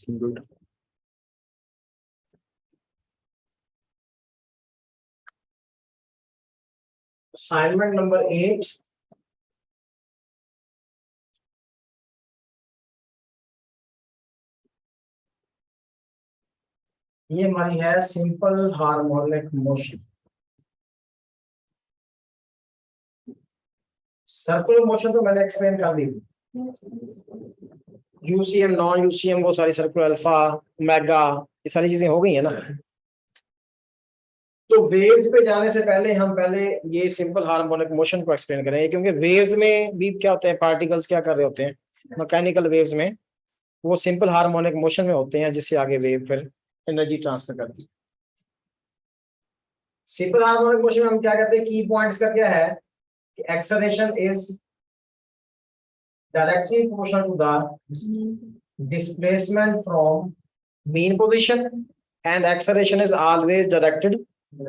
Good. Assignment number 8. ये हमारी है simple harmonic motion. Circular motion तो मैंने एक्सप्लेन कर दी। यूसीएम, नॉन यूसीएम, वो सारी सर्कुलर, अल्फा, ओमेगा, ये सारी चीजें हो गई है ना। तो वेव्स पे जाने से पहले हम ये सिंपल हार्मोनिक मोशन को एक्सप्लेन करेंगे, क्योंकि वेव्स में भी क्या होते हैं, पार्टिकल्स क्या कर रहे होते हैं मैकेनिकल वेव्स में, वो सिंपल हार्मोनिक मोशन में होते हैं, जिससे आगे वेव फिर एनर्जी ट्रांसफर करती है। सिंपल हार्मोनिक मोशन में हम क्या कहते हैं, की पॉइंट्स का क्या है कि acceleration is directly proportional to the displacement from mean position, and acceleration is always directed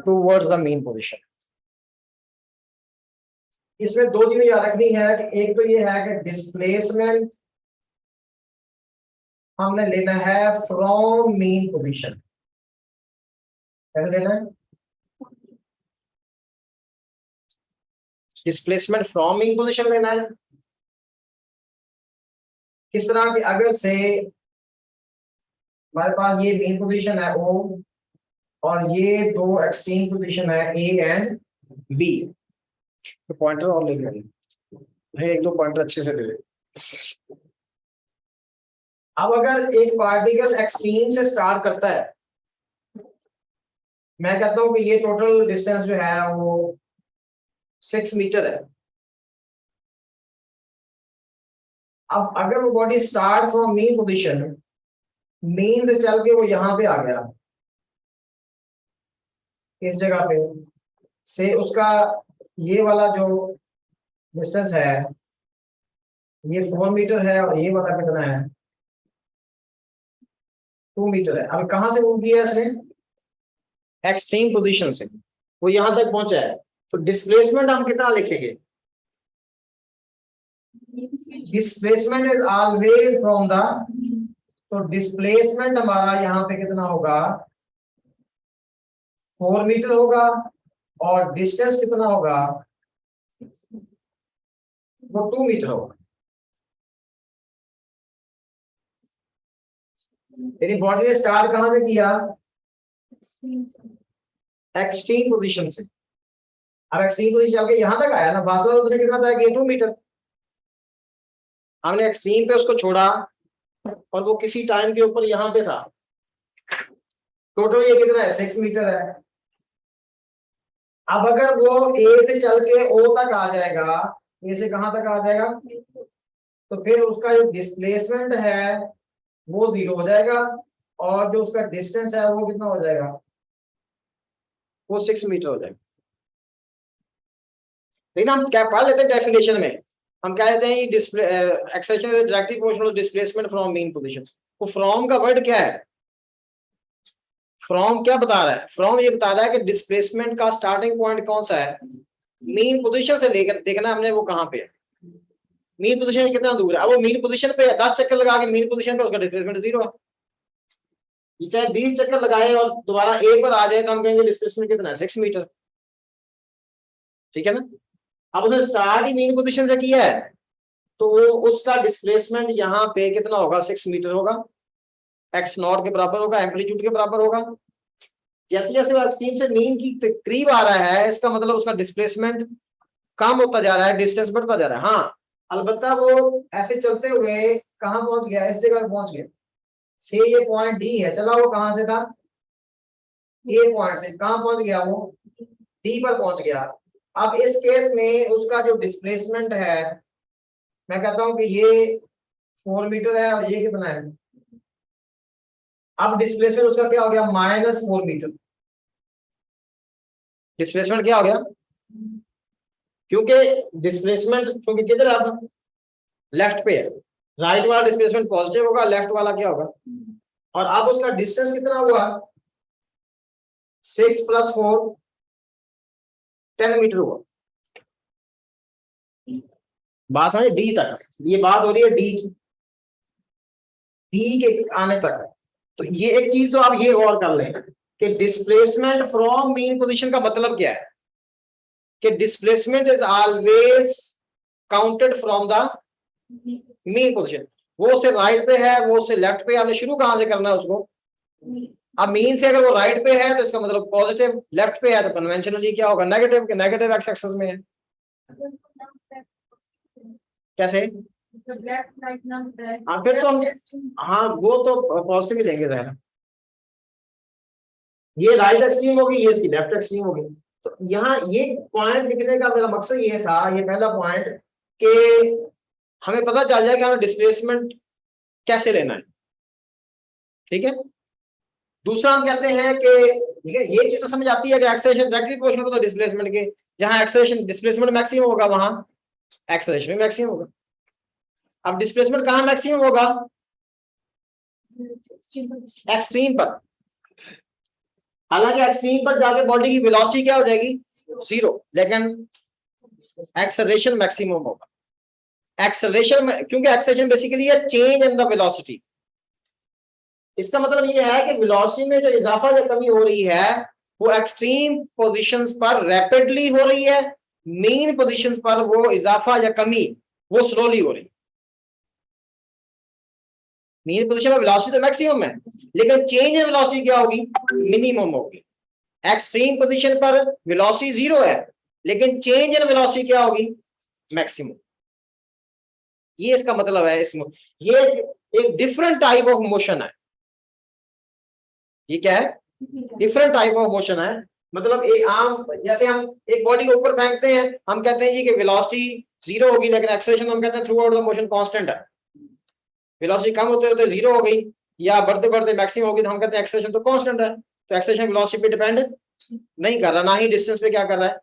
towards the mean position. इसमें दो चीजें याद रखनी है कि एक तो ये है कि डिस्प्लेसमेंट हमने लेना है फ्रॉम मीन पोजीशन। कैसे लेना है? डिस्प्लेसमेंट फ्रॉम मीन पोजीशन लेना है। किस तरह की, अगर से हमारे पास ये मेन पोजीशन है O और ये दो एक्सट्रीम पोजीशन है A एंड B, तो पॉइंटर और ले लेंगे, एक दो पॉइंटर अच्छे से ले लेंगे। अब अगर एक पार्टिकल एक्सट्रीम से स्टार्ट करता है, मैं कहता हूं कि ये टोटल डिस्टेंस जो है वो 6 मीटर है। अब अगर वो body start from mean position, mean से चल के वो यहां पे आ गया, इस जगह पे से उसका ये वाला जो डिस्टेंस है ये 4 मीटर है, और ये वाला कितना है, 2 मीटर है। अब कहां से मूव किया इसने, एक्सट्रीम पोजीशन से वो यहां तक पहुंचा है, तो डिस्प्लेसमेंट हम कितना लिखेंगे, displacement is always from the, तो डिस्प्लेसमेंट हमारा यहाँ पे कितना होगा, 4 मीटर होगा, और डिस्टेंस कितना होगा, वो 2 मीटर होगा। यानी बॉडी ने स्टार्ट कहां से किया, एक्सट्रीम पोजीशन से। अब एक्सट्रीम पोजीशन चल के यहां तक आया ना, फासला उसने कितना था, 2 मीटर। हमने एक्सट्रीम पे उसको छोड़ा और वो किसी टाइम के ऊपर यहां पे था, टोटल ये कितना है, 6 मीटर है। अब अगर वो ए से चल के ओ तक आ जाएगा, ए से कहां तक आ जाएगा, तो फिर उसका जो डिस्प्लेसमेंट है वो 0 हो जाएगा, और जो उसका डिस्टेंस है वो कितना हो जाएगा, वो 6 मीटर हो जाएगा। लेकिन हम क्या पढ़ लेते हैं डेफिनेशन में, हम क्या लेते हैं, ये acceleration is directly proportional to displacement from mean position. वो फ्रॉम का वर्ड क्या है, फ्रॉम क्या बता रहा है, फ्रॉम ये बता रहा है कि डिस्प्लेसमेंट का स्टार्टिंग पॉइंट कौन सा है, मीन पोजीशन से लेकर देखना हमने वो कहां पे है, मीन पोजीशन कितना दूर है। अब वो मीन पोजीशन पे 10 चक्कर लगा के मीन पोजीशन पे, उसका डिस्प्लेसमेंट 0 है। ये चाहे 20 चक्कर लगाए और दोबारा एक बार आ जाए तो हम कहेंगे डिस्प्लेसमेंट कितना है, 6 मीटर। ठीक है ना। अब उसने स्टार्ट ही मीन पोजीशन से किया है, तो उसका डिस्प्लेसमेंट यहाँ पे कितना होगा, 6 मीटर होगा, एक्स नॉट के बराबर होगा, एम्पलीट्यूड के बराबर होगा। जैसे जैसे एक्सट्रीम से मीन की करीब आ रहा है, इसका मतलब उसका डिस्प्लेसमेंट कम होता जा रहा है, डिस्टेंस बढ़ता जा रहा है। हाँ, अलबत्ता वो ऐसे चलते हुए कहां पहुंच गया, इस जगह पहुंच गया, से ये पॉइंट डी है, चला वो कहां से था, ए पॉइंट से कहां पहुंच गया, वो डी पर पहुंच गया। अब इस केस में उसका जो डिस्प्लेसमेंट है, मैं कहता हूं कि ये 4 मीटर है, और ये कितना है, अब डिस्प्लेसमेंट उसका क्या हो गया, -4 मीटर। डिस्प्लेसमेंट क्या हो गया, क्योंकि डिस्प्लेसमेंट, क्योंकि किधर अब लेफ्ट पे है, राइट वाला डिस्प्लेसमेंट पॉजिटिव होगा, लेफ्ट वाला क्या होगा, और अब उसका डिस्टेंस कितना हुआ, 6 + 4 10 मीटर हुआ। बात समझे, डी तक, ये बात हो रही है डी की। बी के आने तक। तो ये एक चीज तो आप ये गौर कर लें कि डिस्प्लेसमेंट फ्रॉम मीन पोजीशन का मतलब क्या है, कि displacement is always counted from the mean position. वो उससे राइट पे है, वो उससे लेफ्ट पे, आपने शुरू कहां से करना है उसको। अब मीन से अगर वो राइट पे है तो इसका मतलब पॉजिटिव, लेफ्ट पे है तो कन्वेंशनली क्या होगा, नेगेटिव, के नेगेटिव एक्स एक्सिस में है। कैसे? हाँ फिर तो हाँ वो तो पॉजिटिव ही लेंगे जरा। ये राइट एक्सट्रीम होगी, ये इसकी लेफ्ट एक्सट्रीम होगी। तो यहाँ ये पॉइंट लिखने का मेरा मकसद ये था, ये पहला पॉइंट, कि हमें पता चल जाए कि हमें डिस्प्लेसमेंट कैसे लेना है। ठीक है। दूसरा हम कहते हैं कि ठीक है, ये चीज तो समझ आती है कि एक्सेलरेशन डायरेक्टली प्रोपोर्शनल होता है डिस्प्लेसमेंट के। जहां एक्सेलरेशन डिस्प्लेसमेंट मैक्सिमम होगा वहां एक्सेलरेशन भी मैक्सिमम होगा। अब डिस्प्लेसमेंट कहां मैक्सिमम होगा? एक्सट्रीम पर। हालांकि एक्सट्रीम पर जाके बॉडी की वेलोसिटी क्या हो जाएगी, जीरो, लेकिन एक्सेलरेशन मैक्सिमम होगा। एक्सेलरेशन क्योंकि एक्सेलरेशन बेसिकली है चेंज इन द वेलोसिटी। इसका मतलब ये है कि वेलोसिटी में जो इजाफा या कमी हो रही है वो एक्सट्रीम पोजीशंस पर रैपिडली हो रही है, मेन पोजीशंस पर वो इजाफा या कमी वो स्लोली हो रही है। मेन पोजीशन में वेलोसिटी तो मैक्सिमम है, लेकिन चेंज इन वेलोसिटी क्या होगी, मिनिमम होगी। एक्सट्रीम पोजीशन पर वेलोसिटी जीरो है, लेकिन चेंज इन वेलोसिटी क्या होगी, मैक्सिमम। ये इसका मतलब है। इसमें ये एक डिफरेंट टाइप ऑफ मोशन है। ये क्या है, डिफरेंट टाइप ऑफ मोशन है। मतलब एक आम, जैसे हम एक बॉडी को ऊपर फेंकते हैं, हम कहते हैं ये कि वेलोसिटी जीरो होगी, लेकिन एक्सेलरेशन हम कहते हैं through out the motion constant है। वेलोसिटी कम होते होते जीरो हो गई या बढ़ते बढ़ते मैक्सिमम होगी तो हम कहते हैं एक्सेलरेशन तो कांस्टेंट है। तो एक्सेलरेशन वेलोसिटी पे डिपेंड नहीं कर रहा, ना ही डिस्टेंस पे क्या कर रहा है।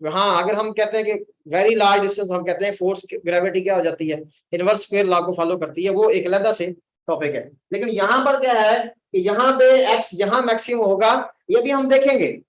हाँ, अगर हम कहते हैं कि वेरी लार्ज डिस्टेंस, हम कहते हैं फोर्स ग्रेविटी क्या हो जाती है, इनवर्स स्क्वायर लॉ को फॉलो करती है, वो एक अलग से टॉपिक है। लेकिन यहाँ पर क्या है कि यहाँ पे एक्स यहाँ मैक्सिमम होगा, ये भी हम देखेंगे।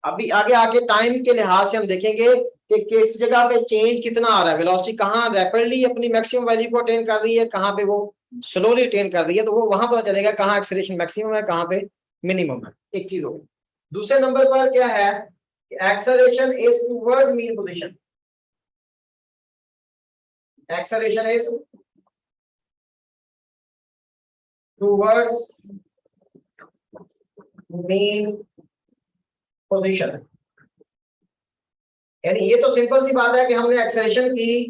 अभी आगे आगे टाइम के लिहाज से हम देखेंगे कि किस जगह पे चेंज कितना आ रहा है, वेलोसिटी कहाँ रैपिडली अपनी मैक्सिमम वैल्यू को अटेन कर रही है, कहाँ पे वो स्लोली अटेन कर रही है। तो वो वहां पता चलेगा कहाँ एक्सेलरेशन मैक्सिमम है, कहाँ पे मिनिमम है। एक चीज होगी। दूसरे नंबर पर क्या है, acceleration is towards mean position. Acceleration is towards mean position. यानी ये तो सिंपल सी बात है कि हमने एक्सेलरेशन की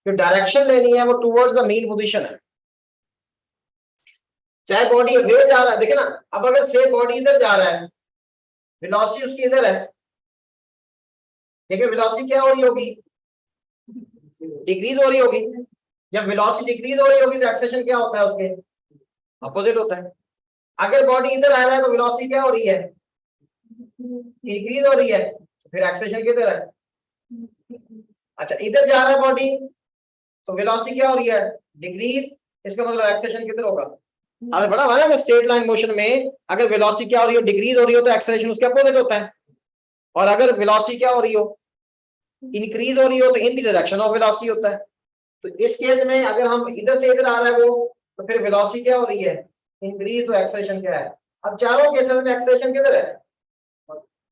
जो डायरेक्शन लेनी है वो टुवर्ड्स द मीन पोजीशन है। चाहे बॉडी वे जा रहा है, देखे ना, अब अगर से बॉडी इधर जा रहा है, वेलोसिटी उसकी इधर है, देखिए वेलोसिटी क्या हो रही होगी, डिक्रीज हो रही होगी। जब वेलोसिटी डिक्रीज हो रही होगी तो एक्सेलरेशन क्या होता है, उसके अपोजिट होता है। अगर बॉडी इधर आ रहा है तो वेलोसिटी क्या हो रही है, इंक्रीज हो रही है, तो फिर एक्सेलरेशन किधर है। अच्छा, इधर जा रहा है बॉडी तो वेलोसिटी क्या हो रही है, डिक्रीज, इसका मतलब एक्सेलरेशन किधर होगा। अब बड़ा वाला है स्ट्रेट लाइन मोशन में अगर वेलोसिटी क्या हो रही हो, डिक्रीज हो रही हो, तो एक्सेलरेशन उसके अपोजिट होता है। और अगर वेलोसिटी क्या हो रही हो, इंक्रीज हो रही हो, तो in the direction of velocity होता है। तो इस केस में अगर हम इधर से इधर आ रहा है वो, तो फिर वेलोसिटी क्या हो रही है, इंक्रीज, तो एक्सेलरेशन क्या है। अब चारों केसेस में एक्सेलरेशन किधर है,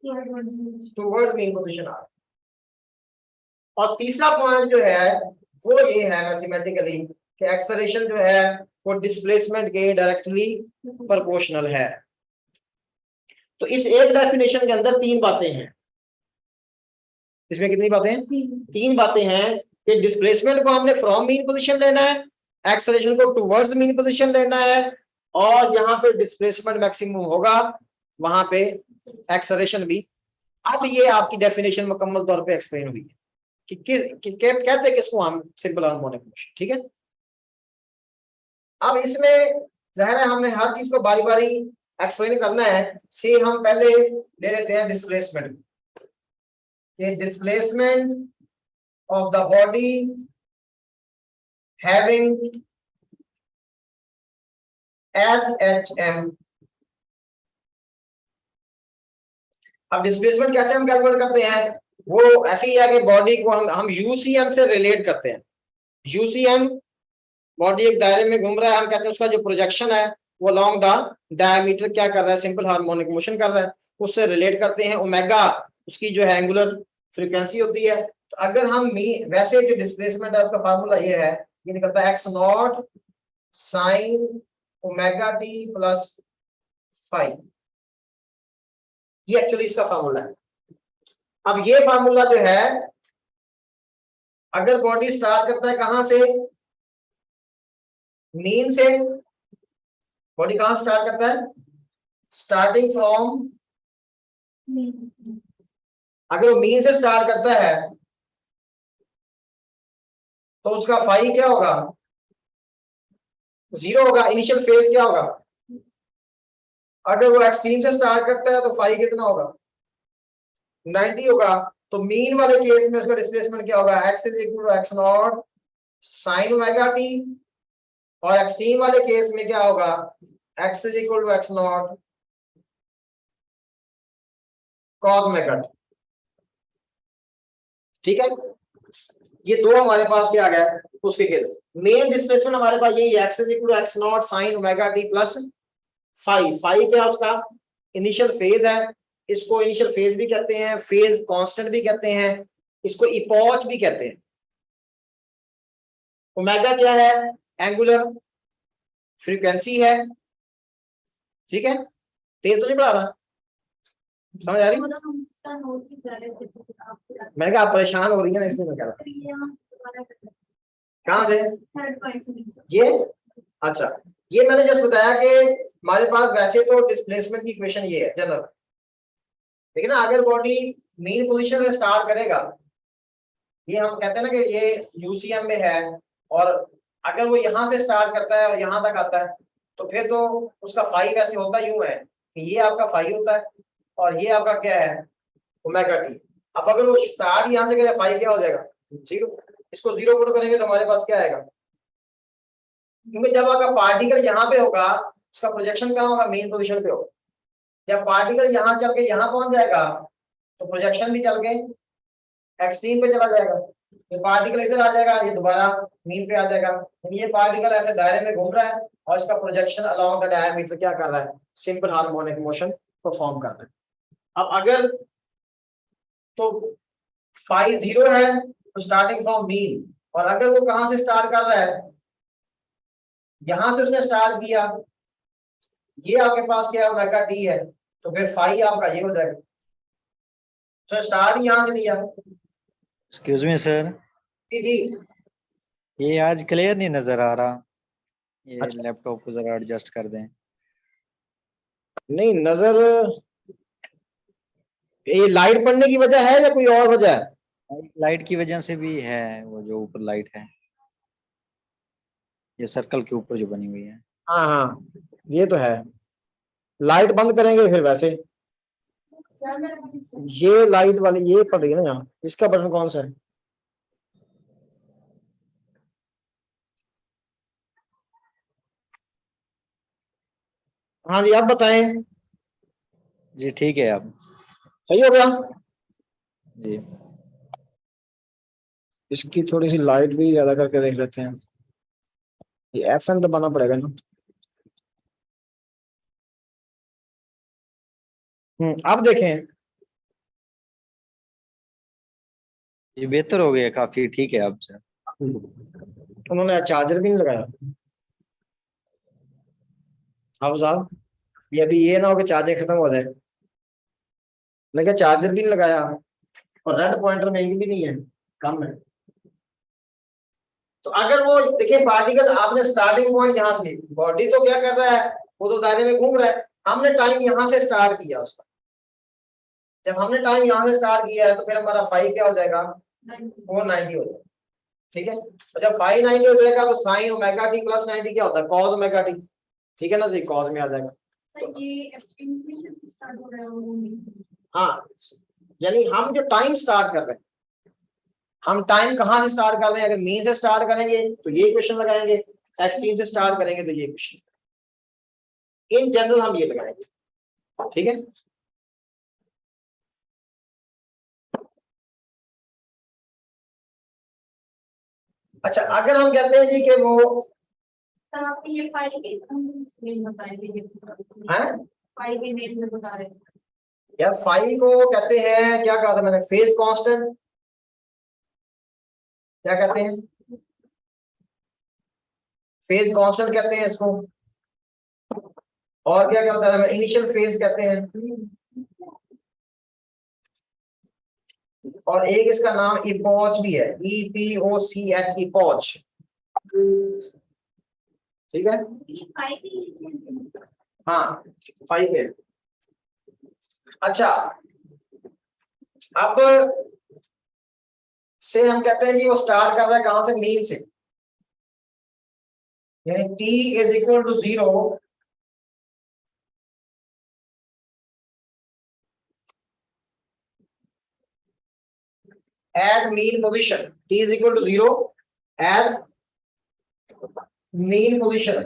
टुवर्ड्स मीन पोजीशन आ। और तीसरा पॉइंट जो है वो ये है मैथमेटिकली कि एक्सेलरेशन जो है वो डिस्प्लेसमेंट के डायरेक्टली प्रोपोर्शनल है। तो इस एक डेफिनेशन के अंदर तीन बातें हैं। इसमें कितनी बातें हैं, तीन बातें हैं कि डिस्प्लेसमेंट को हमने फ्रॉम मीन पोजीशन लेना है, एक्सेलरेशन को टुवर्ड्स मीन पोजीशन लेना है, और यहाँ पे डिस्प्लेसमेंट मैक्सिमम होगा वहां पे एक्सेलरेशन भी। अब ये आपकी डेफिनेशन मुकम्मल तौर पे एक्सप्लेन हुई है कि कहते हैं किसको हम सिंपल हार्मोनिक मोशन। ठीक है। अब इसमें जाहिर है हमने हर चीज को बारी बारी एक्सप्लेन करना है। से हम पहले ले लेते हैं डिस्प्लेसमेंट। ये displacement of the body having SHM। अब डिस्प्लेसमेंट कैसे हम कैलकुलेट करते हैं, वो ऐसे ही है कि बॉडी को हम UCM से रिलेट करते हैं। UCM बॉडी एक दायरे में घूम रहा है, हम कहते हैं उसका जो प्रोजेक्शन है वो अलोंग द डायमीटर क्या कर रहा है, सिंपल हार्मोनिक मोशन कर रहा है, उससे रिलेट करते हैं। ओमेगा उसकी जो है एंगुलर फ्रीक्वेंसी होती है। तो अगर हम वैसे जो डिस्प्लेसमेंट है उसका फार्मूला ये है, ये निकलता है x naught sine omega t plus five, ये एक्चुअली इसका फार्मूला है। अब ये फार्मूला जो है, अगर बॉडी स्टार्ट करता है कहां से, मीन से, बॉडी कहां स्टार्ट करता है, स्टार्टिंग फ्रॉम, अगर वो मीन से स्टार्ट करता है तो उसका फाई क्या होगा, 0 होगा। इनिशियल फेज क्या होगा, अगर वो एक्सट्रीम से स्टार्ट करता है तो फाई कितना होगा, 90 होगा। तो मीन वाले केस में उसका डिस्प्लेसमेंट क्या होगा, x is equal to x naught sine omega t, और एक्सट्रीम वाले केस में क्या होगा, x is equal to x naught cos omega t. ठीक है, ये दो हमारे पास क्या आ गया उसके केस। मेन डिस्प्लेसमेंट हमारे पास यही है, x is equal to x naught sine omega t plus five. Five क्या उसका इनिशियल फेज है, इसको इनिशियल फेज भी कहते हैं, फेज कांस्टेंट भी कहते हैं, इसको इपोच भी कहते हैं। ओमेगा क्या है, एंगुलर फ्रीक्वेंसी है। ठीक है, तेज तो नहीं पढ़ा रहा, समझ आ रही, मैंने कहा आप परेशान हो रही है ना इसलिए मैं कह रहा। कहां से ये, अच्छा ये मैंने जस्ट बताया कि हमारे पास वैसे तो डिस्प्लेसमेंट की इक्वेशन ये है जनरल, लेकिन अगर बॉडी मीन पोजीशन से स्टार्ट करेगा, ये हम कहते हैं ना कि ये यूसीएम में है, और अगर वो यहाँ से स्टार्ट करता है और यहाँ तक आता है तो फिर तो उसका फाई वैसे होता यूं है कि ये आपका फाई होता है और ये आपका क्या है ओमेगा टी। अब अगर वो स्टार्ट यहाँ से करेगा फाई क्या हो जाएगा, 0। इसको 0 पुट करेंगे तो हमारे पास क्या आएगा, क्योंकि जब आपका पार्टिकल यहाँ पे होगा उसका प्रोजेक्शन कहाँ होगा, मेन पोजीशन पे होगा। जब पार्टिकल यहाँ चल के यहाँ पहुंच जाएगा तो प्रोजेक्शन भी चल के एक्सट्रीम पे चला जाएगा, ये पार्टिकल इधर आ जाएगा, ये दोबारा मीन पे आ जाएगा। ये पार्टिकल ऐसे दायरे में घूम रहा है और इसका प्रोजेक्शन अलोंग द डायमीटर क्या कर रहा है, सिंपल हार्मोनिक मोशन परफॉर्म कर रहा है। अब अगर तो फाई 0 है तो स्टार्टिंग फ्रॉम मीन, और अगर वो कहां से स्टार्ट कर रहा है, यहां से उसने स्टार्ट किया, ये आपके पास क्या है ओमेगा टी है, तो फिर फाई आपका ये हो जाएगा, तो स्टार्ट यहां से लिया। एक्सक्यूज मी सर, जी जी, ये आज क्लियर नहीं नजर आ रहा, ये अच्छा लैपटॉप को जरा एडजस्ट कर दें। नहीं नजर, ये लाइट पड़ने की वजह है या कोई और वजह है, लाइट की वजह से भी है, वो जो ऊपर लाइट है, ये सर्कल के ऊपर जो बनी हुई है। हाँ हाँ ये तो है, लाइट बंद करेंगे फिर वैसे, ये लाइट वाली ये पड़ रही है ना यहाँ, इसका बटन कौन सा है, हाँ जी आप बताएं, जी ठीक है अब। सही हो गया। जी इसकी थोड़ी सी लाइट भी ज्यादा करके देख लेते हैं, ये एफएन दबाना पड़ेगा ना। अब देखें, जी बेहतर हो गया काफी, ठीक है अब सर। उन्होंने चार्जर भी नहीं लगाया। अब साहब ये अभी ये ना हो कि चार्जर खत्म हो जाए, मैं क्या चार्जर भी नहीं लगाया और रेड पॉइंटर में भी नहीं है, कम है। तो अगर वो देखिए पार्टिकल आपने स्टार्टिंग पॉइंट यहाँ से, बॉडी तो क्या कर रहा है, वो तो दायरे में घूम रहा है, हमने टाइम यहाँ से स्टार्ट किया उसका, जब हमने टाइम यहाँ से स्टार्ट किया है तो फिर हमारा फाइव क्या हो जाएगा, 490 हो जाएगा। ठीक है, तो जब 590 हो जाएगा तो साइन ओमेगा टी प्लस 90 क्या होता है, कॉस ओमेगा टी। ठीक है ना जी, कॉस में आ जाएगा। तो ये स्टार्ट हो रहा है, हाँ यानी हम जो टाइम स्टार्ट कर रहे हैं, हम टाइम कहाँ से स्टार्ट कर रहे हैं, अगर मीन से स्टार्ट करेंगे तो ये क्वेश्चन लगाएंगे, एक्सट्रीम से स्टार्ट करेंगे तो ये क्वेश्चन, इन जनरल हम ये लगाएंगे। ठीक है, अच्छा अगर हम कहते हैं जी कि वो सर आपने ये फाइल के नेम बताएंगे, हैं? फाइल के नेम में बता रहे हैं। यार फाई को कहते हैं, क्या कहा था मैंने, फेज कांस्टेंट, क्या कहते हैं, फेज कांस्टेंट कहते हैं इसको। और क्या कहता है, इनिशियल फेज कहते हैं। और एक इसका नाम इपोच भी है, EPOCH, इपोच। ठीक है, ये फाइल के हाँ 5 है। अच्छा, अब से हम कहते हैं कि वो स्टार्ट कर रहा है कहां से, मीन से, यानी t is equal to 0 at mean position, t is equal to 0 at mean position।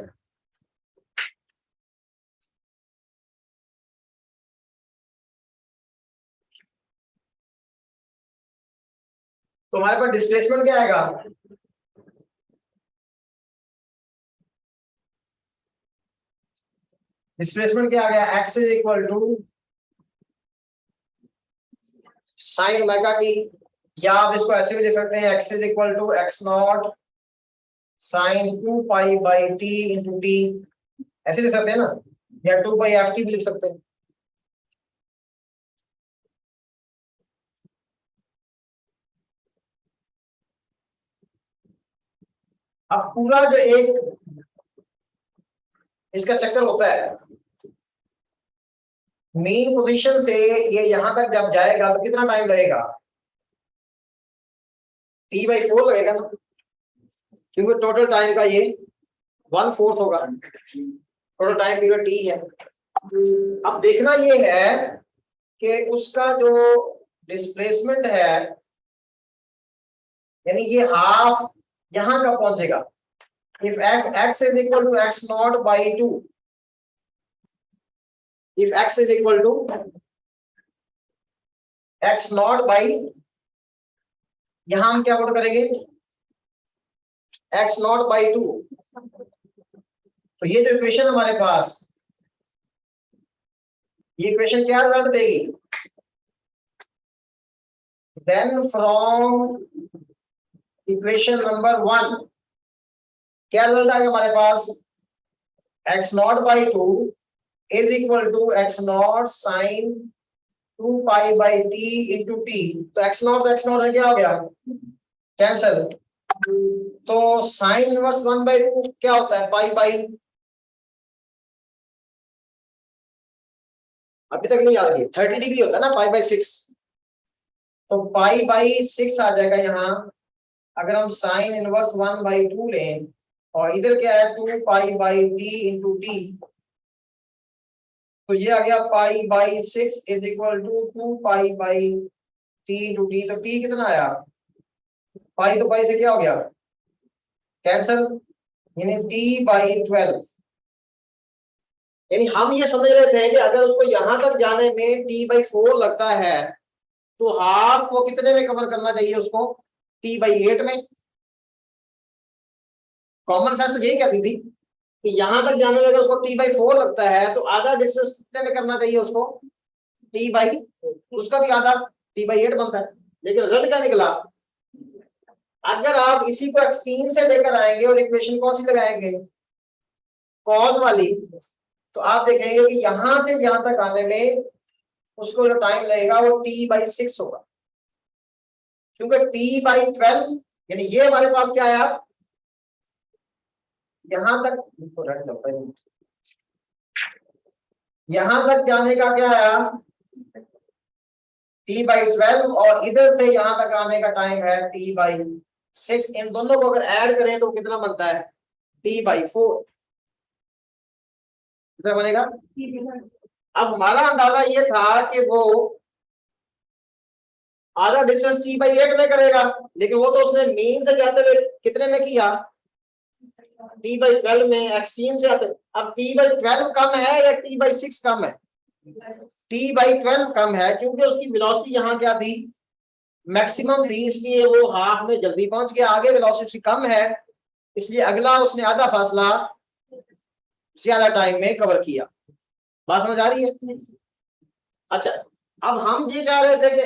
तो हमारे पास डिस्प्लेसमेंट क्या आएगा, डिस्प्लेसमेंट क्या आ गया, x is equal to sine omega t, या आप इसको ऐसे भी लिख सकते हैं, x is equal to x naught sine 2 pi by t into t, ऐसे लिख सकते हैं ना, या 2 पाई एफ टी भी लिख सकते हैं। अब पूरा जो एक इसका चक्कर होता है, मेन पोजीशन से ये यहां तक जब जाएगा तो कितना टाइम लगेगा, T/4 लगेगा ना, क्योंकि टोटल टाइम का ये 1/4 होगा, टोटल टाइम पीरियड T है। अब देखना ये है कि उसका जो डिस्प्लेसमेंट है, यानी ये हाफ यहां कब पहुंचेगा, if x is equal to x naught by 2, if x is equal to x naught by, यहां हम क्या पुट करेंगे, x naught by 2, तो ये जो इक्वेशन हमारे पास, ये इक्वेशन क्या रिजल्ट देगी, देन फ्रॉम इक्वेशन नंबर 1 क्या रिजल्ट आएगा हमारे पास, x naught by 2 is equal to x naught sine 2 pi by t into t, तो x नॉट से क्या हो गया, कैंसल, तो साइन इनवर्स 1/2 क्या होता है, पाई बाई, अभी तक नहीं याद किया, 30 डिग्री होता है ना, पाई बाई 6, तो पाई बाई 6 आ जाएगा यहाँ, अगर हम साइन इनवर्स 1/2 लें, और इधर क्या है 2 pi by t into t, तो ये आ गया pi by 6 is equal to 2 pi by t into t, तो टी कितना आया, पाई तो पाई से क्या हो गया, कैंसल, यानी t/12। यानी हम ये समझ रहे थे कि अगर उसको यहां तक जाने में t/4 लगता है, तो हाफ को कितने में कवर करना चाहिए उसको, t/8 में। कॉमन सेंस तो यही कहती थी कि यहां तक जाने में अगर उसको t/4 लगता है, तो आधा डिस्टेंस कितने में करना चाहिए उसको, उसका भी आधा t/8 बनता है। लेकिन रिजल्ट क्या निकला, अगर आप इसी को एक्सट्रीम से लेकर आएंगे और इक्वेशन कौन सी लगाएंगे, कॉस वाली, तो आप देखेंगे कि यहां से यहां तक आने में उसको जो टाइम लगेगा वो t/6 होगा, क्योंकि t/12 यानी ये हमारे पास क्या आया, यहां तक, यहां तक जाने का क्या आया, t/12, और इधर से यहां तक आने का टाइम है t/6, इन दोनों को अगर ऐड करें तो कितना बनता है, t/4, कितना बनेगा। अब हमारा अंदाजा ये था कि वो आधा डिस्टेंस t/8 में करेगा, लेकिन वो तो उसने मीन से जाते हुए कितने में किया, t/12 में, एक्सट्रीम से आते। अब t/12 कम है या t/6 कम है, t/12 कम है, क्योंकि उसकी वेलोसिटी यहाँ क्या थी, मैक्सिमम थी, इसलिए वो हाफ में जल्दी पहुंच गया, आगे वेलोसिटी कम है, इसलिए अगला उसने आधा फासला ज्यादा टाइम में कवर किया। बात समझ आ रही है? अच्छा, अब हम ये चाह रहे थे कि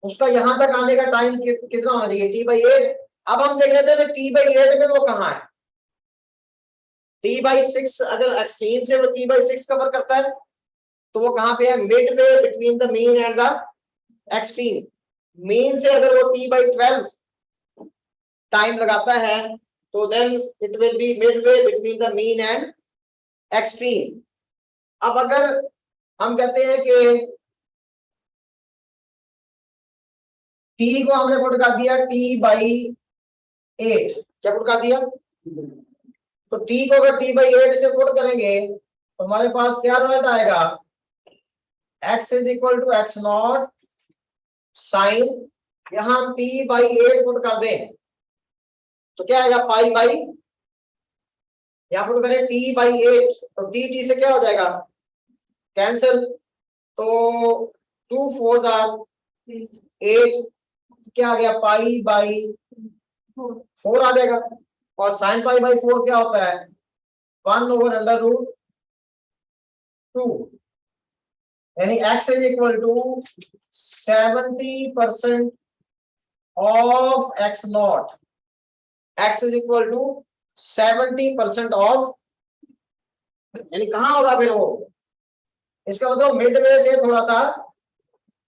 उसका यहां तक आने का टाइम कितना होना चाहिए, t/8। अब हम देख लेते हैं t/8 में वो कहाँ है। t/6 अगर एक्सट्रीम से वो t/6 कवर करता है तो वो कहां पे है, midway between the mean and the extreme. Mean से अगर वो t/12 टाइम लगाता है तो then it will be midway between the mean and extreme. अब अगर हम कहते हैं कि t को हमने पुट कर दिया t/8, क्या पुट कर दिया, तो t को अगर t/8 से पुट करेंगे तो हमारे पास क्या रिजल्ट आएगा, x is equal to x naught sine, यहां t/8 पुट कर दें तो क्या आएगा, पाई बाई, यहां पुट करें t/8 तो t से क्या हो जाएगा, कैंसिल, तो 2 4 आर 8, क्या आ गया, पाई बाई 4 आ जाएगा। और साइन पाई बाई 4 क्या होता है, 1/√2, यानी x is equal to 70% of x नॉट, x is equal to 70% of, यानी कहां होगा फिर वो, इसका मतलब मिड वे से थोड़ा सा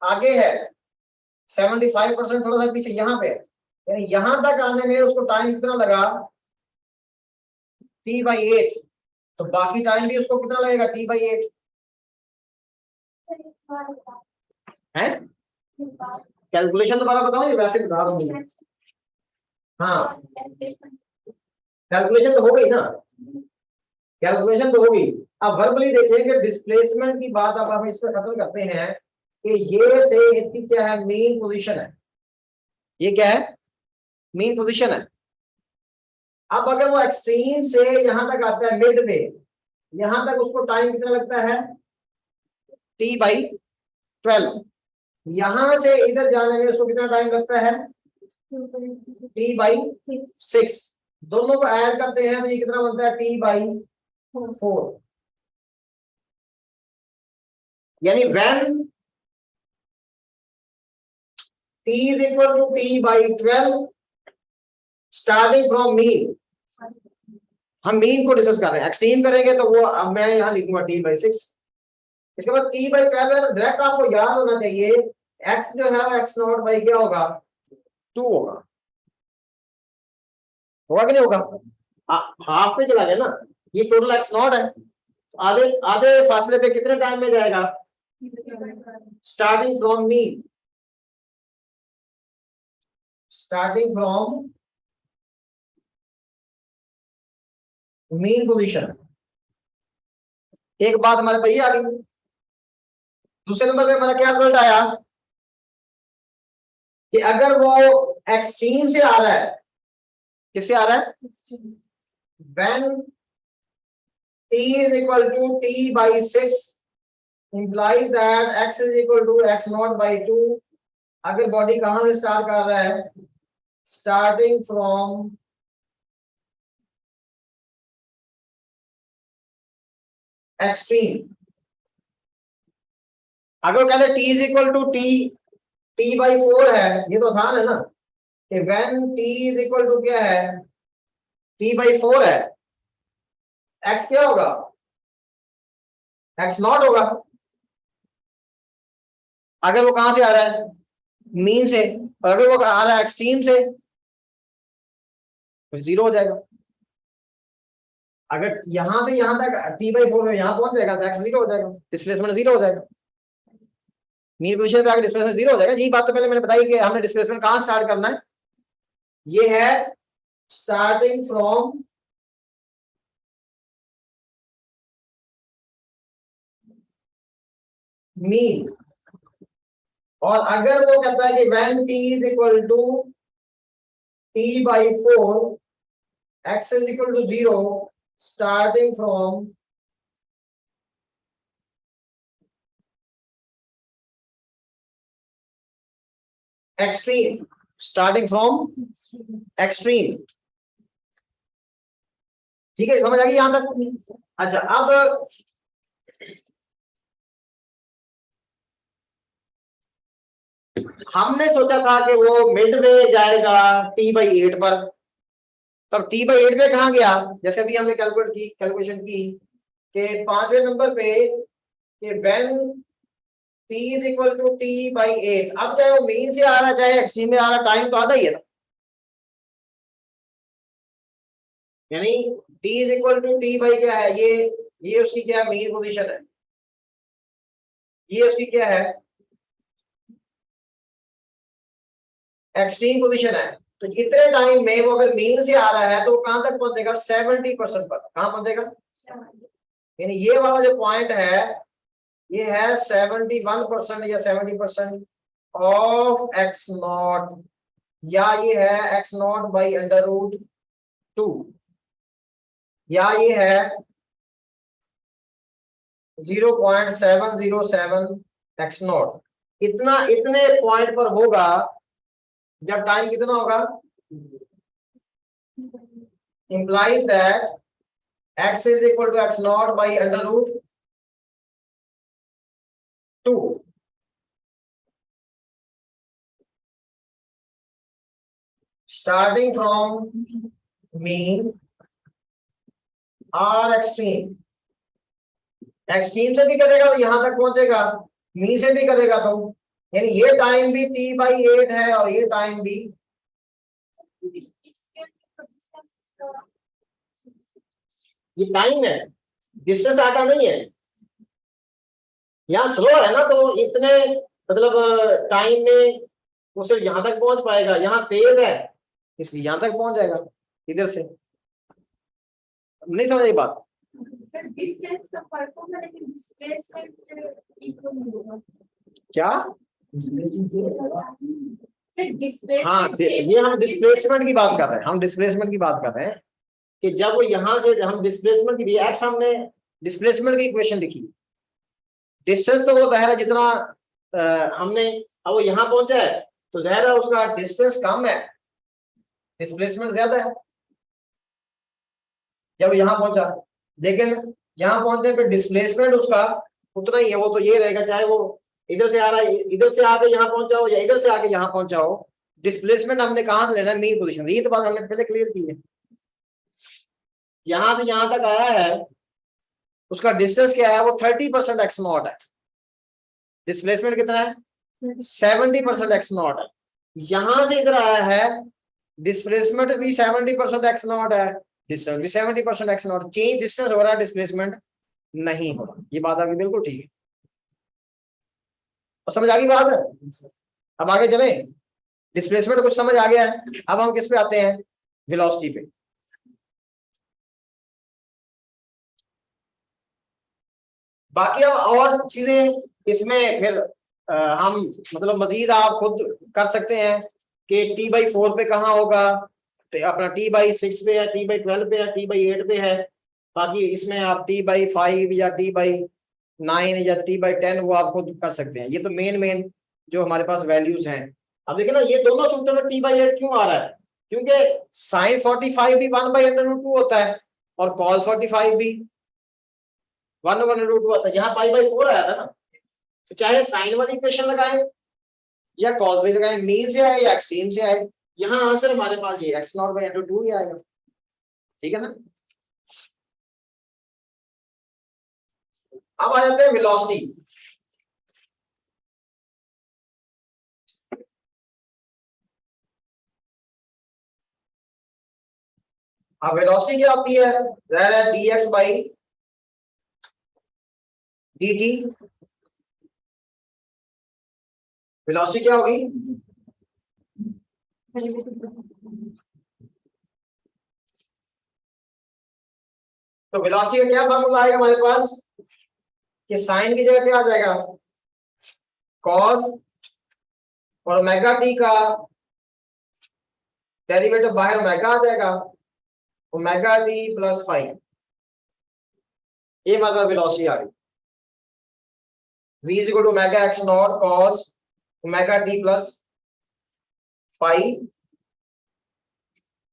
आगे है, 75% थोड़ा सा पीछे यहां पे, यानी यहां तक आने में उसको टाइम कितना लगा, t/8, तो बाकी टाइम भी उसको कितना लगेगा, t/8 है। कैलकुलेशन दोबारा बताओ, ये वैसे बता रहा हूं। हाँ, कैलकुलेशन तो हो गई ना, कैलकुलेशन तो होगी। अब वर्बली देखें कि डिस्प्लेसमेंट की बात अब हम इस पर खत्म करते हैं कि ये से इसकी क्या है, मेन पोजीशन है, ये क्या है, मेन पोजीशन है। अब अगर वो एक्सट्रीम से यहां तक आता है मिड में, यहां तक उसको टाइम कितना लगता है, t/12, यहां से इधर जाने में उसको कितना टाइम लगता है, t/6, दोनों को ऐड करते हैं तो ये कितना बनता है, t/4, यानी when t is equal to t/12 starting from mean, हम मीन को डिस्कस कर रहे हैं, एक्सट्रीम करेंगे तो वो अब मैं यहां लिखूंगा t/6, इसके बाद t/12 डायरेक्ट आपको याद होना चाहिए, x जो है x नॉट बाई क्या होगा, 2 होगा, होगा कि नहीं होगा, हाफ पे चला गया ना, ये टोटल x नॉट है, आधे आधे फासले पे कितने टाइम में जाएगा, starting from mean, starting from mean position. एक बात हमारे पास ये आ गई। दूसरे नंबर पे हमारा क्या रिजल्ट आया कि अगर वो एक्सट्रीम से आ रहा है, किससे आ रहा है, when t is equal to t/6 implies that x is equal to x naught by 2, अगर बॉडी कहां से स्टार्ट कर रहा है, स्टार्टिंग फ्रॉम एक्सट्रीम, अगर कहते हैं t is equal to t/4 है, ये तो आसान है ना कि when t is equal to क्या है, t/4 है, x क्या होगा, x नॉट होगा। अगर वो कहां से आ रहा है, मीन से, और अगर वो आ रहा है एक्सट्रीम से तो 0 हो जाएगा। अगर यहां से यहां तक t/4 में यहां पहुंच जाएगा तो x 0 हो जाएगा, डिस्प्लेसमेंट 0 हो जाएगा, मीन पोजीशन पे आकर डिस्प्लेसमेंट 0 हो जाएगा। यही बात तो पहले मैंने बताई कि हमने डिस्प्लेसमेंट कहां स्टार्ट करना है, ये है स्टार्टिंग फ्रॉम मीन, और अगर वो कहता है कि when t is equal to t/4 x is equal to 0 starting from extreme, starting from extreme, ठीक है, समझ आ गई यहां तक? अच्छा, अब हमने सोचा था कि वो मिड में जाएगा t/8 पर, तब t/8 पे कहाँ गया? जैसे अभी हमने कैलकुलेशन की कि 5वें नंबर पे कि when t is equal to t/8, अब चाहे वो मीन से आ रहा है चाहे एक्सट्रीम में आ रहा, टाइम तो आधा ही है ना, यानी t is equal to t by क्या है, ये उसकी क्या है, मीन पोजीशन है, ये उसकी क्या है, एक्सट्रीम पोजीशन है। तो इतने टाइम में वो अगर मीन से आ रहा है तो वो कहां तक पहुंचेगा? 70% पर। कहां पहुंचेगा? यानी ये वाला जो पॉइंट है ये है 71% या 70% ऑफ एक्स नॉट, या ये है एक्स नॉट बाई √2, या ये है 0.707 एक्स नॉट। इतने पॉइंट पर होगा जब टाइम कितना होगा, implies that x is equal to x naught by √2, starting from mean or extreme। Extreme से भी करेगा तो यहां तक पहुंचेगा, मीन से भी करेगा तो, यानी ये टाइम भी t/8 है और ये टाइम भी, ये टाइम है, डिस्टेंस आटा नहीं है। यहाँ स्लो है ना तो इतने मतलब टाइम में वो सिर्फ यहां तक पहुंच पाएगा, यहाँ तेज है इसलिए यहां तक पहुंच जाएगा इधर से। नहीं समझ ये बात? डिस्टेंस का फर्क होगा लेकिन डिस्प्लेसमेंट इक्वल नहीं होगा क्या? फिर डिस्प्लेसमेंट हाँ, ये हम डिस्प्लेसमेंट की बात कर रहे हैं, हम डिस्प्लेसमेंट की बात कर रहे हैं कि जब वो यहां से हम डिस्प्लेसमेंट की एक्स, हमने डिस्प्लेसमेंट की इक्वेशन लिखी, डिस्टेंस तो वो ज़ाहिर है जितना हमने, अब वो यहां पहुंचा है तो ज़ाहिर है उसका डिस्टेंस कम है, डिस्प्लेसमेंट ज्यादा है जब यहां पहुंचा, लेकिन यहां पहुंचने पे डिस्प्लेसमेंट उसका उतना ही है, वो तो ये रहेगा चाहे वो इधर से आ रहा है, इधर से आके यहां पहुंचा हो या इधर से आके यहां पहुंचा हो, डिस्प्लेसमेंट हमने कहां से लेना है? Mean position. ये तो बात हमने पहले क्लियर की है। यहां से यहां तक आया है, उसका डिस्टेंस क्या है? वो 30% एक्स नॉट है। डिस्प्लेसमेंट कितना है? 70% एक्स नॉट है। यहां से इधर आया है, डिस्प्लेसमेंट भी 70% एक्स नॉट है, डिस्टेंस भी 70% एक्स नॉट, चेंज डिस्टेंस हो रहा है, डिस्प्लेसमेंट नहीं हो रहा। ये बात आपकी बिल्कुल ठीक है, और समझ आ गई बात है? अब आगे चले, डिस्प्लेसमेंट कुछ समझ आ गया है, अब हम किस पे आते हैं? वेलोसिटी पे। बाकी अब और चीजें इसमें फिर हम मतलब मजीद आप खुद कर सकते हैं कि t/4 पे कहाँ होगा, अपना t/6 पे है, t/12 पे है, t/8 पे है। बाकी इसमें आप t/5 या t/9 या t/10 वो आप खुद कर सकते हैं। ये तो मेन जो हमारे पास वैल्यूज हैं। अब देखिए ना, ये दोनों सूत्रों में t/8 क्यों आ रहा है? क्योंकि sin 45 भी 1/√2 होता है और cos 45 भी 1/√2 होता है। यहाँ π/4 आया था ना, तो चाहे साइन वाली इक्वेशन लगाएं या कॉस वाली लगाएं, मीन से आए या एक्सट्रीम से आए, यहाँ आंसर हमारे पास ये x0/√2 ही आएगा। ठीक है ना? अब आ जाते हैं वेलोसिटी। अब वेलोसिटी क्या होती है? दैट है dx/dt। वेलोसिटी क्या होगी? तो वेलोसिटी का क्या फॉर्मूला आएगा हमारे पास कि साइन की जगह क्या आ जाएगा? कॉस, और ओमेगा टी का डेरिवेटिव बाहर ओमेगा आ जाएगा, ओमेगा टी प्लस फाइव। ये मतलब वेलोसिटी आ गई, v is equal to omega x naught cos omega t plus five.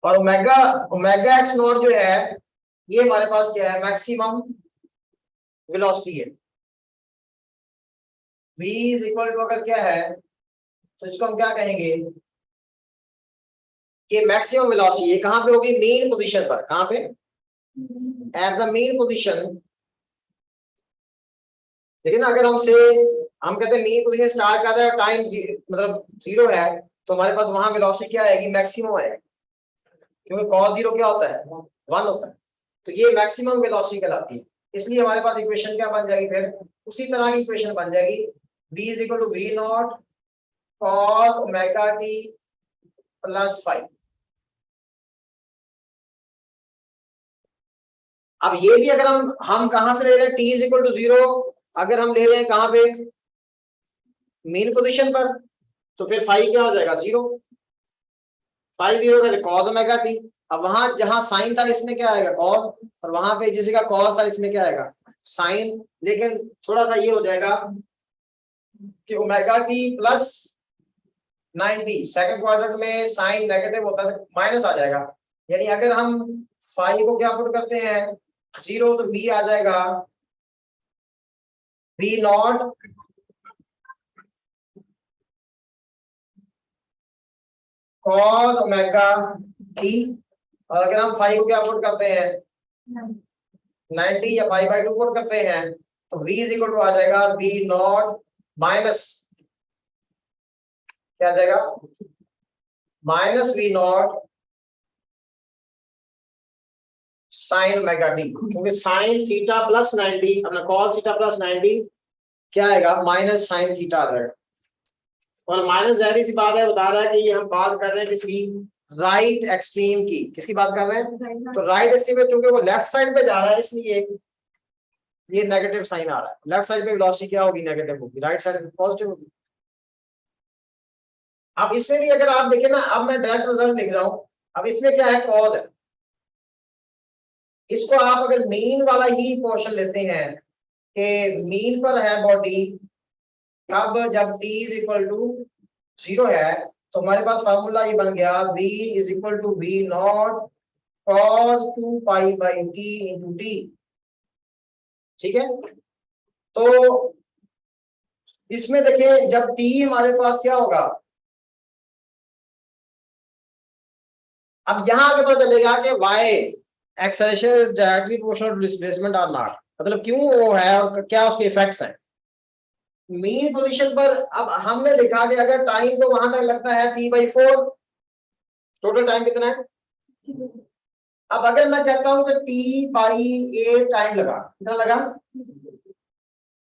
और ओमेगा एक्स नॉट जो है ये हमारे पास क्या है, मैक्सिमम वेलोसिटी है। v इज इक्वल टू अगर क्या है तो इसको हम क्या कहेंगे कि मैक्सिमम वेलोसिटी ये कहां पे होगी, मेन पोजीशन पर। कहां पे, एट द मेन पोजीशन। देखिए ना, अगर हमसे हम कहते हैं मेन पोजीशन स्टार्ट करता है टाइम मतलब 0 है, तो हमारे पास वहां वेलोसिटी क्या आएगी, मैक्सिमम आएगी, क्योंकि cos 0 क्या होता है, 1 होता है। तो ये मैक्सिमम वेलोसिटी कहलाती है। इसलिए हमारे पास इक्वेशन क्या बन जाएगी, फिर उसी तरह की इक्वेशन बन जाएगी, v is equal to v naught cos omega t plus 5। अब ये भी अगर हम कहां से ले रहे हैं, t इज इक्वल टू 0 अगर हम ले रहे हैं कहां पे, मेन पोजीशन पर, तो फिर फाई क्या हो जाएगा, 0। फाई 0 का cos ओमेगा t। अब वहां जहां साइन था इसमें क्या आएगा, cos, और वहां पे जिस जगह cos था इसमें क्या आएगा, साइन। लेकिन थोड़ा सा ये हो जाएगा कि omega t plus 90 second quadrant में साइन नेगेटिव होता है, माइनस आ जाएगा। यानी अगर हम फाई को क्या पुट करते हैं 0, तो v आ जाएगा v naught cos omega t, और अगर हम फाई को क्या पुट करते हैं 90 या 5/2 पुट करते हैं, तो v इज इक्वल टू आ जाएगा v नॉट माइनस क्या आ जाएगा, minus v naught sine omega T, क्योंकि साइन थीटा प्लस 90 अपना cos थीटा प्लस 90 क्या आएगा, माइनस साइन थीटा आ जाएगा। और माइनस जाहिर सी बात है, बता रहा है कि ये हम बात कर रहे हैं किसकी, राइट एक्सट्रीम की। किसकी बात कर रहे हैं, तो राइट एक्सट्रीम में चूंकि वो लेफ्ट साइड पे जा रहा है, इसलिए ये नेगेटिव साइन आ रहा है। लेफ्ट साइड पे वेलोसिटी क्या होगी, नेगेटिव होगी, राइट साइड पे पॉजिटिव होगी। अब इसमें भी अगर आप देखें ना, अब मैं डायरेक्ट रिजल्ट लिख रहा हूं, अब इसमें क्या है, कॉज है। इसको आप अगर मीन वाला ही पोर्शन लेते हैं कि मीन पर है बॉडी, अब जब t इज इक्वल टू 0 है, तो हमारे पास फार्मूला ये बन गया v is equal to v naught cos 2 pi by t into t। ठीक है, तो इसमें देखिए जब t हमारे पास क्या होगा, अब यहां आगे पता चलेगा कि y acceleration is directly proportional to displacement और नॉट, मतलब क्यों वो है और क्या उसके इफेक्ट्स हैं। मीन पोजीशन पर अब हमने लिखा कि अगर टाइम तो वहां तक लगता है t/4, टोटल टाइम कितना है। अब अगर मैं कहता हूं कि t/8 टाइम लगा, कितना लगा,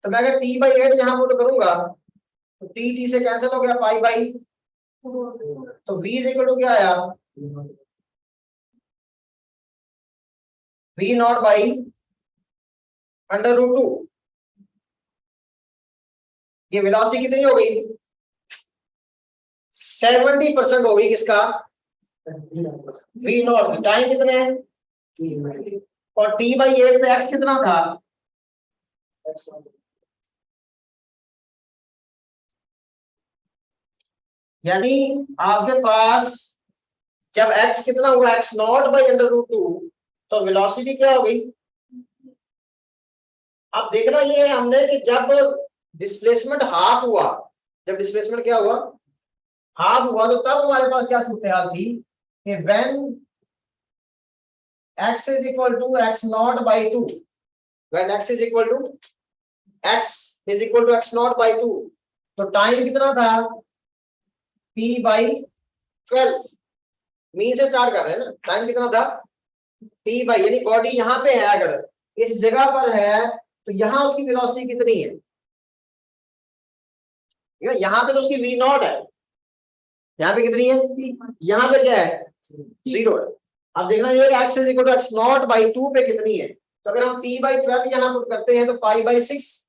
तो मैं अगर t/8 यहां पुट करूंगा तो t से कैंसिल हो गया, पाई/, तो v इज इक्वल टू क्या आया, v नॉट बाई √2। ये वेलोसिटी कितनी हो गई, 70% हो गई, किसका, v नॉट। टाइम कितने है, और t/8 पे x कितना था, यानी आपके पास जब x कितना हुआ, x नॉट बाई √2, तो वेलोसिटी क्या हो गई। अब देखना ये हमने कि जब डिस्प्लेसमेंट हाफ हुआ, जब डिस्प्लेसमेंट क्या हुआ, हाफ हुआ, तो तब हमारे पास क्या सूरत हाल थी कि when x is equal to x naught by 2, when x is equal to x naught by 2, तो टाइम कितना था, p/12। मीन से स्टार्ट कर रहे हैं ना, टाइम कितना था, t बाई, यानी बॉडी यहां पे है, अगर इस जगह पर है तो यहां उसकी वेलोसिटी कितनी है, यहां पे तो उसकी v नॉट है, यहाँ पे कितनी है, यहाँ पे क्या है, 0 है। अब देखना ये x is equal to x naught by 2 पे कितनी है, तो अगर हम t/12 यहाँ पुट करते हैं तो पाई/6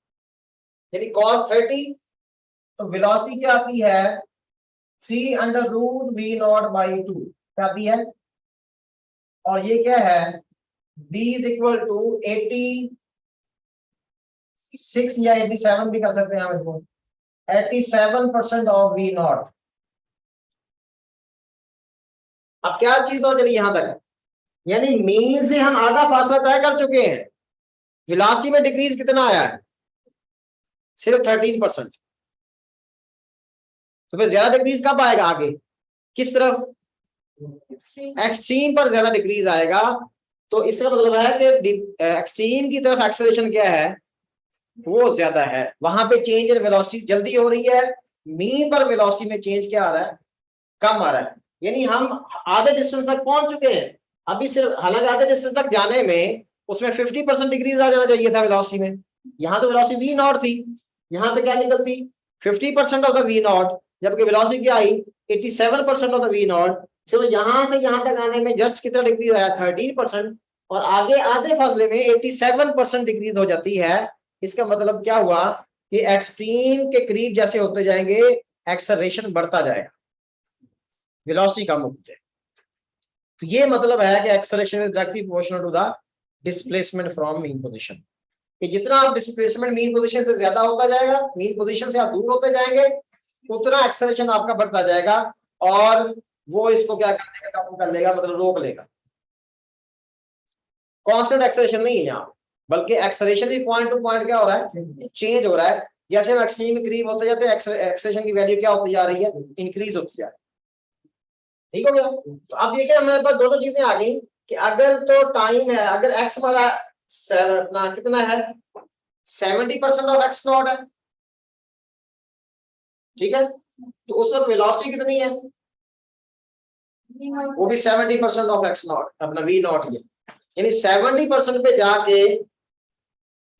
यानी cos 30, तो वेलोसिटी क्या आती है 3√v नॉट बाई 2 क्या आती है, और ये क्या है v इज इक्वल टू 86 या 87 भी कर सकते हैं हम इसको, 87% ऑफ v नॉट। अब क्या चीज पता चली यहां तक यानी मीन से हम आधा फासला तय कर चुके हैं। वेलोसिटी में डिक्रीज कितना आया है? सिर्फ 13%। तो फिर ज्यादा डिक्रीज कब आएगा आगे? किस तरफ? एक्सट्रीम पर ज्यादा डिक्रीज आएगा। तो इसका मतलब है कि एक्सट्रीम की तरफ एक्सेलरेशन क्या है? वो ज्यादा है, वहां पे चेंज इन वेलोसिटी जल्दी हो रही है। मीन पर वेलोसिटी में चेंज क्या आ रहा है? कम आ रहा है। यानी हम आधे डिस्टेंस तक पहुंच चुके हैं। अभी सिर्फ, हालांकि आधे डिस्टेंस तक जाने में उसमें 50% डिक्रीज आ जाना चाहिए था वेलोसिटी में। यहाँ तो वेलोसिटी वी नॉट थी, यहाँ पे क्या निकलती? 50% ऑफ द वी नॉट, जबकि वेलोसिटी क्या आई? 87% ऑफ द वी नॉट। चलो यहाँ से यहाँ तक आने में जस्ट कितना डिक्रीज आया? 13%। और आगे आधे फासले में 87% डिक्रीज हो जाती है। इसका मतलब क्या हुआ कि एक्सट्रीम के करीब जैसे होते जाएंगे एक्सेलरेशन बढ़ता जाएगा, वेलोसिटी कम होती है। तो ये मतलब है कि acceleration is directly proportional to the displacement from mean position. कि जितना आप डिस्प्लेसमेंट मीन पोजीशन से ज्यादा होता जाएगा, मीन पोजीशन से आप दूर होते जाएंगे, उतना एक्सेलरेशन आपका बढ़ता जाएगा और वो इसको क्या कर देगा? काबू कर लेगा, मतलब रोक लेगा। कांस्टेंट एक्सेलरेशन नहीं है यहाँ, बल्कि एक्सेलरेशन भी पॉइंट टू पॉइंट क्या हो रहा है? चेंज हो रहा है। जैसे हम एक्सट्रीम में करीब होते जाते हैं, एक्सेलरेशन की वैल्यू क्या होती जा रही है? इंक्रीज होती जा रही है। ठीक हो गया? तो अब देखिए हमारे पास दोनों चीजें आ गई कि अगर तो टाइम है, अगर एक्स हमारा अपना कितना है? 70% ऑफ एक्स नॉट है, ठीक है? तो उस वक्त वेलोसिटी कितनी है? वो भी 70% ऑफ एक्स नॉट, अपना वी नॉट है। यानी 70% पे जाके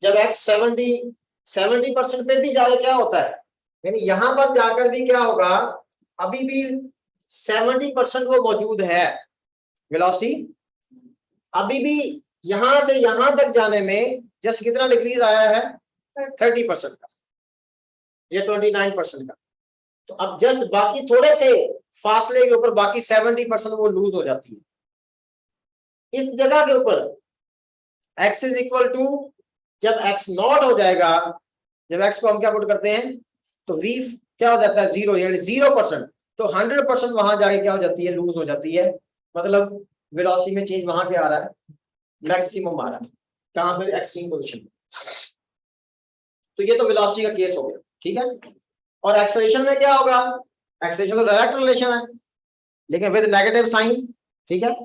जब एक्स 70% पे भी जाके क्या होता है? यानी यहां पर जाकर भी क्या होगा? अभी भी 70% वो मौजूद है वेलोसिटी। अभी भी यहां से यहां तक जाने में जस्ट कितना डिक्रीज आया है? 30% का या 29% का। तो अब जस्ट बाकी थोड़े से फासले के ऊपर बाकी 70% वो लूज हो जाती है। इस जगह के ऊपर x इज इक्वल टू, जब x नॉट हो जाएगा, जब x को हम क्या पुट करते हैं तो v क्या हो जाता है? 0, यानी 0%। तो 100% वहां जाके क्या हो जाती है? लूज हो जाती है। मतलब वेलोसिटी में चेंज वहां क्या आ रहा है? मैक्सिमम आ रहा है। कहां पे? Extreme position. तो ये तो वेलोसिटी का केस हो गया, ठीक है? और एक्सेलरेशन में क्या होगा? एक्सेलरेशन तो डायरेक्ट रिलेशन है, लेकिन विद नेगेटिव साइन, ठीक है?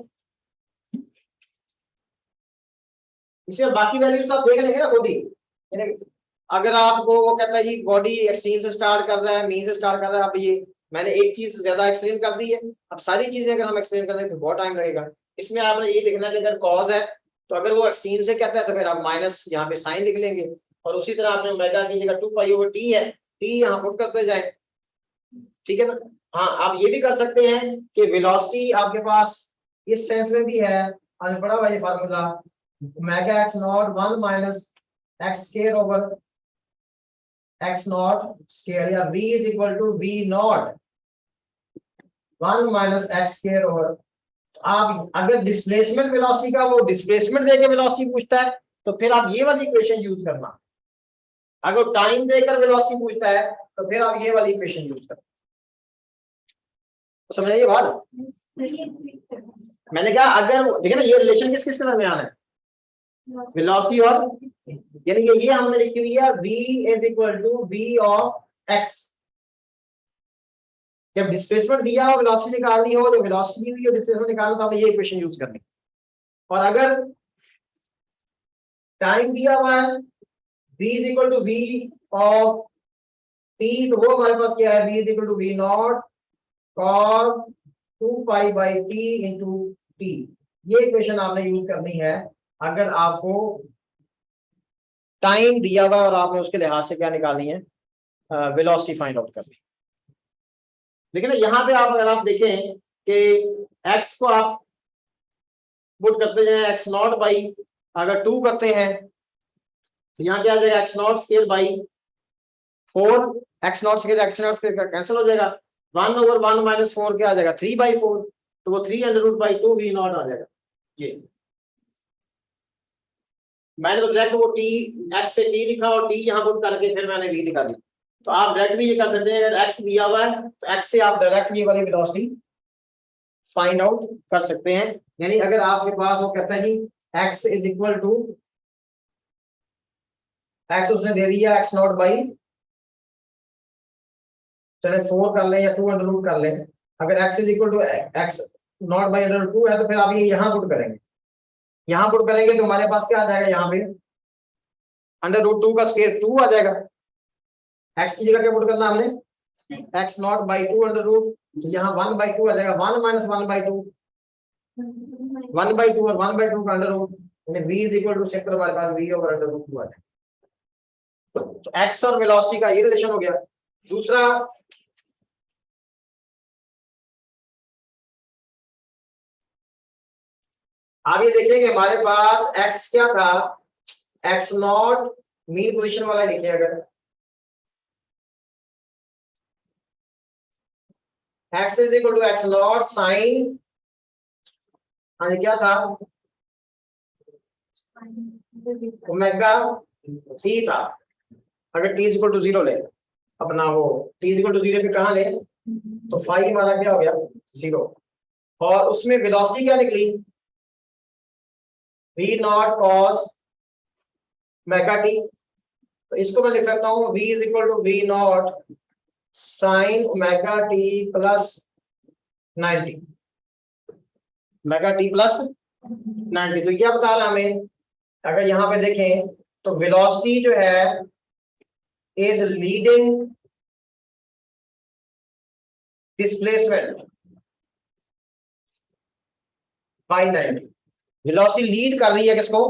इसलिए बाकी वैल्यूज तो आप देख लेंगे ना खुद ही। अगर आपको वो कहता है जी बॉडी एक्सट्रीम से स्टार्ट कर रहा है, मीन से स्टार्ट कर रहा है, अब ये मैंने एक चीज ज्यादा एक्सप्लेन कर दी है। अब सारी चीजें अगर हम एक्सप्लेन कर दें तो बहुत टाइम लगेगा। इसमें आपने ये देखना कि अगर कॉज है तो अगर वो एक्सट्रीम से कहता है तो फिर आप माइनस यहाँ पे साइन लिख लेंगे, और उसी तरह आपने ओमेगा की जगह 2π/t है, टी यहाँ पुट करते जाए, ठीक है ना? हाँ, आप ये भी कर सकते हैं कि वेलोसिटी आपके पास इस सेंस में भी है, पढ़ा हुआ ये formula, omega x naught 1 minus x square over x naught square, या v is equal to v naught 1 minus x square over. आप अगर डिस्प्लेसमेंट वेलोसिटी का वो डिस्प्लेसमेंट देके वेलोसिटी पूछता है तो फिर आप ये वाली इक्वेशन यूज करना। अगर टाइम देकर वेलोसिटी पूछता है तो फिर आप ये वाली इक्वेशन यूज करना। समझ रही है बात? मैंने कहा अगर देखिए ना, ये रिलेशन किस किस के दरमियान है? वेलोसिटी और, यानी कि ये हमने लिखी हुई है v is equal to v of x। जब डिस्प्लेसमेंट दिया हो, वेलोसिटी निकालनी हो, जब वेलोसिटी हुई और डिस्प्लेसमेंट निकालना, तो आपने ये इक्वेशन यूज करनी। और अगर टाइम दिया हुआ है v is equal to v of t, तो वो हमारे पास क्या है? v is equal to v naught cos 2π/t into t। ये इक्वेशन आपने यूज करनी है अगर आपको टाइम दिया हुआ और आपने उसके लिहाज से क्या निकालनी है? वेलोसिटी फाइंड आउट करनी। देखिए ना, यहाँ पे आप अगर आप देखें कि x को आप पुट करते जाए x नॉट बाई, अगर 2 करते हैं तो यहाँ क्या आ जाएगा? x naught square by 4, x naught square cancel हो जाएगा। 1/1 माइनस 4 क्या आ जाएगा? 3/4, तो वो 3√2 v नॉट आ जाएगा। ये मैंने तो डायरेक्ट वो t x से t लिखा और t यहाँ पुट करके फिर मैंने v लिखा दी। तो आप डायरेक्ट भी ये कर सकते हैं, अगर x दिया हुआ है तो x से आप डायरेक्ट ये वाली वेलोसिटी फाइंड आउट कर सकते हैं। यानी अगर आपके पास वो कहता है जी x is equal to x, उसने दे दिया x नॉट बाई, चले 4 कर ले या 2 अंडर रूट कर ले। अगर x is equal to x naught by under 2 है तो फिर आप ये यहाँ पुट करेंगे, यहाँ पुट करेंगे तो हमारे पास क्या आ जाएगा, यहाँ पे अंडर रूट 2 का स्क्वायर 2 आ जाएगा। x की जगह क्या पुट करना हमने, x naught by 2 under root, तो यहाँ 1 बाई 2 आ जाएगा, 1 माइनस 1 बाई 2, 1 बाई 2 और 1 बाई 2 का अंडर रूट, यानी v is equal to simple हमारे पास v ओवर अंडर रूट 2 आ जाएगा। तो x और वेलोसिटी का ये रिलेशन हो गया। दूसरा आप ये देखेंगे हमारे पास x क्या था, x नॉट मीन पोजीशन वाला लिखे, अगर x is equal to x naught sine, हाँ क्या था, ओमेगा t था। अगर t इज इक्वल टू 0 ले अपना, वो t इज इक्वल टू 0 पे कहाँ ले, तो फाई हमारा क्या हो गया 0, और उसमें वेलोसिटी क्या निकली, v naught cos omega t। तो इसको मैं लिख सकता हूँ v is equal to v naught sine omega t plus 90, omega t plus 90। तो क्या बता रहा हमें, अगर यहाँ पे देखें तो वेलोसिटी जो है is leading displacement bye 90। Velocity lead कर रही है किसको,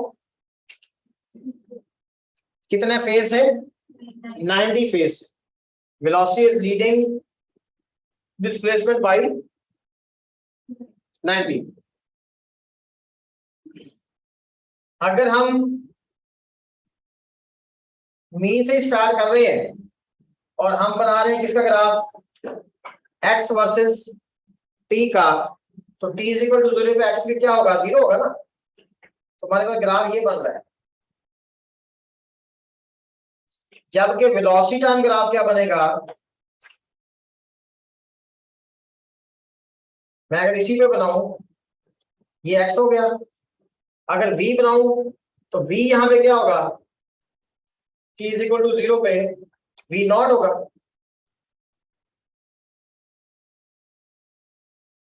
कितने फेज से, 90 फेज से। Velocity is leading displacement bye 90। अगर हम मीन से स्टार्ट कर रहे हैं और हम बना रहे हैं किसका ग्राफ, x वर्सेस t का, तो t इज इक्वल टू 0 पे x भी क्या होगा, 0 होगा ना। तो हमारे पास ग्राफ ये बन रहा है। जबकि वेलोसिटी टाइम ग्राफ क्या बनेगा, मैं अगर इसी पे बनाऊं, ये x हो गया, अगर v बनाऊं तो v यहां पे क्या होगा, t इज इक्वल टू 0 पे v नॉट होगा,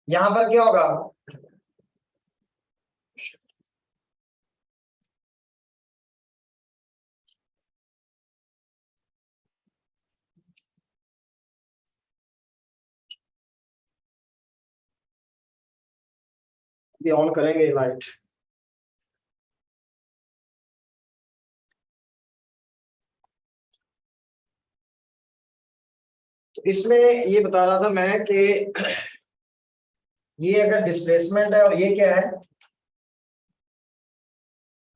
यहां पर क्या होगा, ये ऑन करेंगे लाइट। तो इसमें ये बता रहा था मैं कि ये अगर डिस्प्लेसमेंट है और ये क्या है,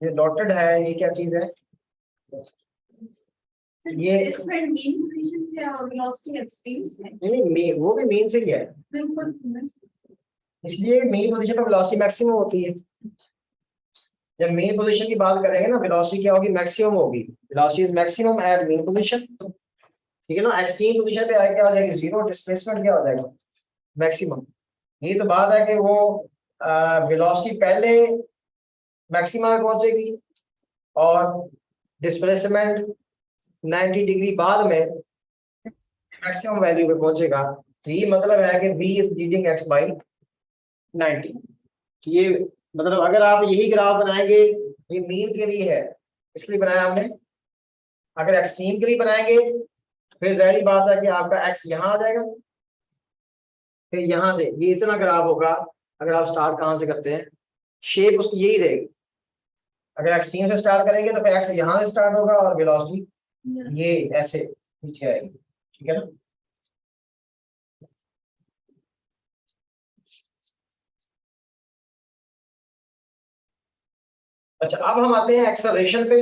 ये डॉटेड है, ये क्या चीज है, ये डिस्प्लेसमेंट मीन पोजीशन से और वेलोसिटी एक्सट्रीम से, नहीं, वो भी मीन से ही है, बिल्कुल। इसलिए मीन पोजीशन पर वेलोसिटी मैक्सिमम होती है। जब मीन पोजीशन की बात करेंगे ना, वेलोसिटी क्या होगी, मैक्सिमम होगी, velocity is maximum at mean position, ठीक है ना। एक्सट्रीम पोजीशन पे क्या हो जाएगी, 0, डिस्प्लेसमेंट क्या हो जाएगा, मैक्सिमम। ये तो बात है कि वो वेलोसिटी पहले मैक्सिमम में पहुंचेगी और डिस्प्लेसमेंट 90 डिग्री बाद में मैक्सिमम वैल्यू पे पहुंचेगा। तो ये मतलब है कि v is leading x by 90। तो ये मतलब अगर आप यही ग्राफ बनाएंगे, ये मीन के लिए है, इसके लिए बनाया हमने। अगर एक्सट्रीम के लिए बनाएंगे फिर जाहिर बात है कि आपका x यहाँ आ जाएगा, फिर यहाँ से ये इतना ग्राफ होगा। अगर आप स्टार्ट कहाँ से करते हैं, शेप उसकी यही रहेगी। अगर एक्सट्रीम से स्टार्ट करेंगे तो फिर x यहाँ से स्टार्ट होगा और वेलोसिटी ये ऐसे नीचे आएगी, ठीक है ना। अच्छा, अब हम आते हैं एक्सेलरेशन पे।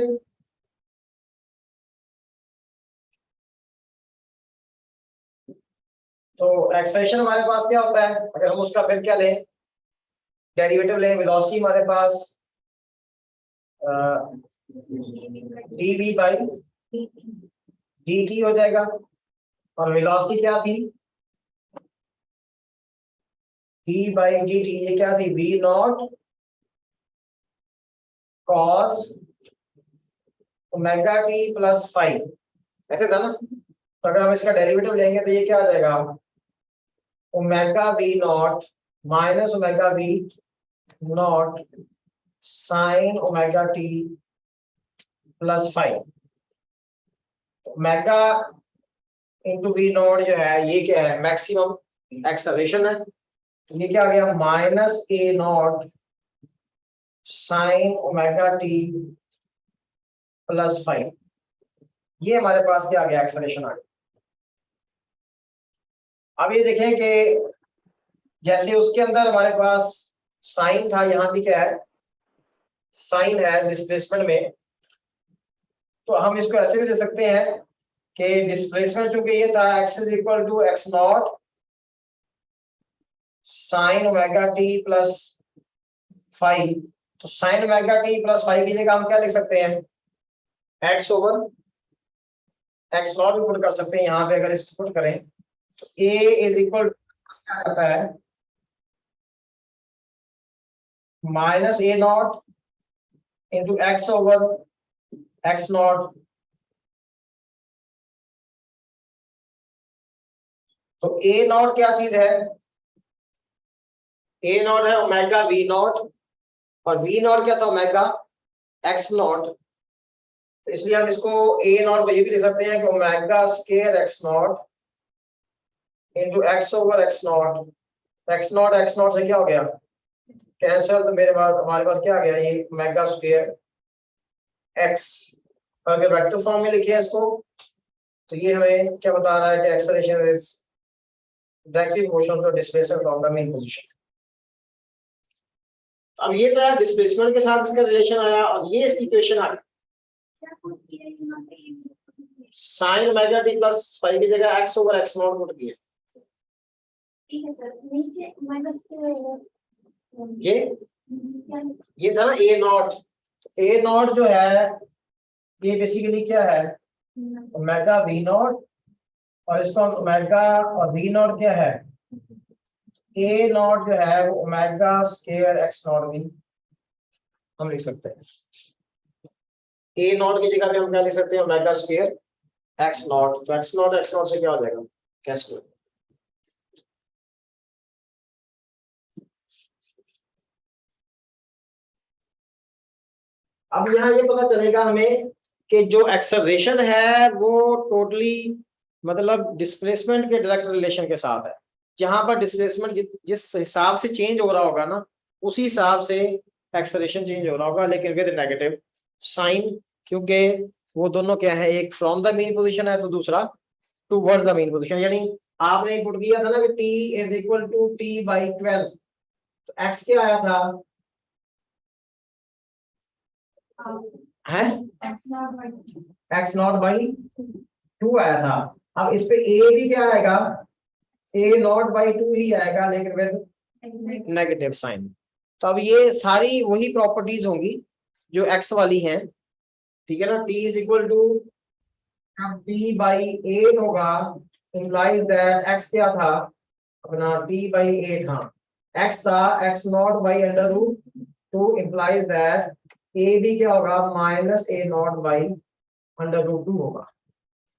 तो एक्सेलरेशन हमारे पास क्या होता है, अगर हम उसका फिर क्या लें, डेरिवेटिव लें, वेलोसिटी हमारे पास dv बाई dt हो जाएगा, और वेलोसिटी क्या थी, d बाई dt, ये क्या थी, v naught cos omega t plus 5, ऐसे था ना। तो अगर हम इसका डेरिवेटिव लेंगे तो ये क्या आ जाएगा, omega B naught minus omega B naught sine omega t plus 5। Omega into V naught जो है ये क्या है, मैक्सिमम एक्सेलरेशन है। तो ये क्या आ गया, minus A not sine omega t plus 5। ये हमारे पास क्या आ गया, एक्सेलरेशन आ गया। अब ये देखें कि जैसे उसके अंदर हमारे पास साइन था, यहाँ भी क्या है, साइन है डिस्प्लेसमेंट में। तो हम इसको ऐसे भी ले सकते हैं कि डिस्प्लेसमेंट चूंकि ये था x is equal to x naught sine omega t plus 5। तो साइन ओमेगा टी प्लस 5 की जगह हम क्या लिख सकते हैं, x ओवर एक्स नॉट भी पुट कर सकते हैं यहाँ पे। अगर इसको पुट करें तो a इज इक्वल क्या आता है, minus A not into x over x not. तो ए नॉट क्या चीज है, ए नॉट है ओमेगा वी नॉट, और वी नॉट क्या था, ओमेगा एक्स नॉट। तो इसलिए हम इसको ए नॉट को ये भी लिख सकते हैं कि omega square x not into x over x naught. X not से क्या हो गया, कैंसिल। तो मेरे पास हमारे पास क्या आ गया, ये ओमेगा स्क्वायर एक्स। अगर वेक्टर फॉर्म में लिखे इसको तो ये हमें क्या बता रहा है कि acceleration is directly proportional to displacement from the mean position. अब ये तो है डिस्प्लेसमेंट के साथ इसका रिलेशन आया, और ये इसकी इक्वेशन आ गई, क्या पुट किया है यहाँ पे, ये पुट किया साइन ओमेगा टी प्लस 5 की जगह x over x not put किया। है। ठीक है सर, नीचे माइनस के ये क्या ये था ना ए नॉट। ए नॉट जो है ये बेसिकली क्या है, ओमेगा वी नॉट, और इसका ओमेगा और वी नॉट क्या है, ए नॉट जो है वो ओमेगा स्क्वायर एक्स नॉट भी हम लिख सकते हैं। ए नॉट की जगह पे हम क्या लिख सकते हैं, ओमेगा स्क्वायर एक्स नॉट। तो एक्स नॉट से क्या हो जाएगा, कैंसिल। अब यहाँ ये पता चलेगा हमें कि जो एक्सेलरेशन है वो टोटली मतलब डिस्प्लेसमेंट के डायरेक्ट रिलेशन के साथ है। जहां पर डिस्प्लेसमेंट जिस हिसाब से चेंज हो रहा होगा ना, उसी हिसाब से एक्सेलरेशन चेंज हो रहा होगा, लेकिन विद नेगेटिव साइन, क्योंकि वो दोनों क्या है, एक फ्रॉम द मेन पोजीशन है तो दूसरा टूवर्ड्स द मेन पोजीशन। यानी आपने पुट किया था ना कि t is equal to t/12, तो x क्या आया था, है x naught by x naught by 2 आया था। अब इस पे a भी क्या आएगा, a नॉट बाई 2 ही आएगा, लेकिन विद नेगेटिव साइन। तो अब ये सारी वही प्रॉपर्टीज होंगी जो x वाली हैं, ठीक है ना। t is equal to t/8 होगा, इंप्लाइज दैट x क्या था अपना, t/8। हाँ, x था x naught by under root 2, implies that a भी क्या होगा, minus a naught by under root 2 होगा।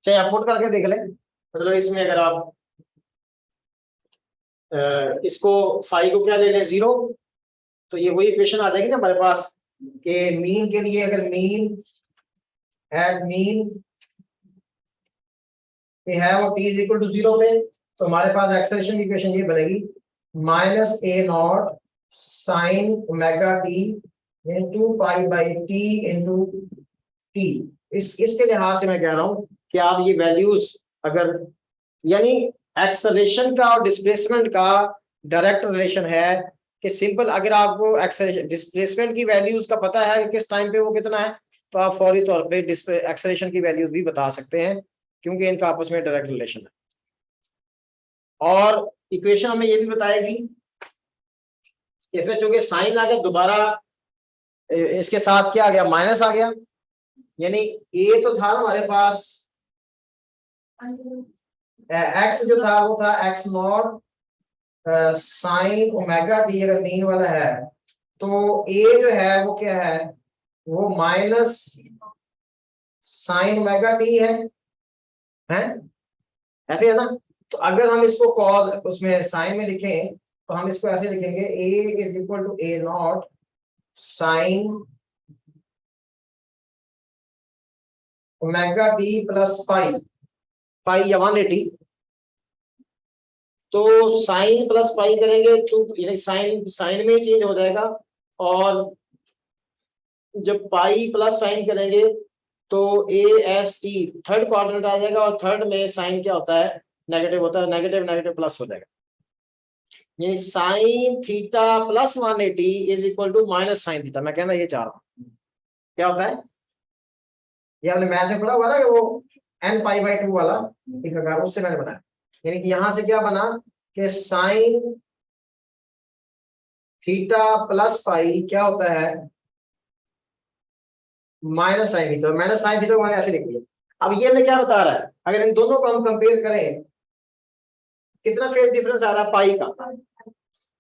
चाहे आप पुट करके देख लें, मतलब इसमें अगर आप इसको 5 को क्या ले लें 0, तो ये वही इक्वेशन आ जाएगी ना हमारे पास कि मीन के लिए, अगर मीन एट मीन पे है वो t इज इक्वल टू 0 पे, तो हमारे पास एक्सेलरेशन की इक्वेशन ये बनेगी, minus a nought sine omega T into pi by t into T. इसके लिहाज से मैं कह रहा हूं कि आप ये वैल्यूज अगर, यानी एक्सेलरेशन का और डिस्प्लेसमेंट का डायरेक्ट रिलेशन है कि सिंपल अगर आपको एक्सेलरेशन डिस्प्लेसमेंट की वैल्यूज का पता है कि किस टाइम पे वो कितना है, तो आप फौरी तौर पे एक्सेलरेशन की वैल्यूज भी बता सकते हैं, क्योंकि इनका आपस में डायरेक्ट रिलेशन है। और इक्वेशन हमें ये भी बताएगी, इसमें चूंकि साइन आ गया, दोबारा इसके साथ क्या आ गया, माइनस आ गया, यानी ए तो था हमारे पास एक्स जो था वो था x naught sine omega T, अगर मीन वाला है तो ए जो है वो क्या है, वो माइनस साइन ओमेगा टी है ऐसे है ना। तो अगर हम इसको कॉज उसमें साइन में लिखें तो हम इसको ऐसे लिखेंगे a is equal to a nought sine omega t plus pi pi या 180। तो साइन प्लस पाई करेंगे तो यानी साइन साइन में चेंज हो जाएगा, और जब पाई प्लस साइन करेंगे तो A S T third quadrant आ जाएगा, और थर्ड में साइन क्या होता है, नेगेटिव होता है, नेगेटिव नेगेटिव प्लस हो जाएगा। ये sine theta plus 180 is equal to minus sine theta. मैं कहना ये चाह रहा हूं क्या होता है, ये हमने मैथ में पढ़ा हुआ ना कि वो n पाई बाई 2 वाला एक अगर उससे मैंने बनाया, यानी कि यहां से क्या बना कि साइन थीटा प्लस पाई क्या होता है minus sine theta. Minus sine theta को मैंने ऐसे लिख दिया। अब ये मैं क्या बता रहा है, अगर इन दोनों को हम कंपेयर करें कितना फेज डिफरेंस आ रहा है पाई का,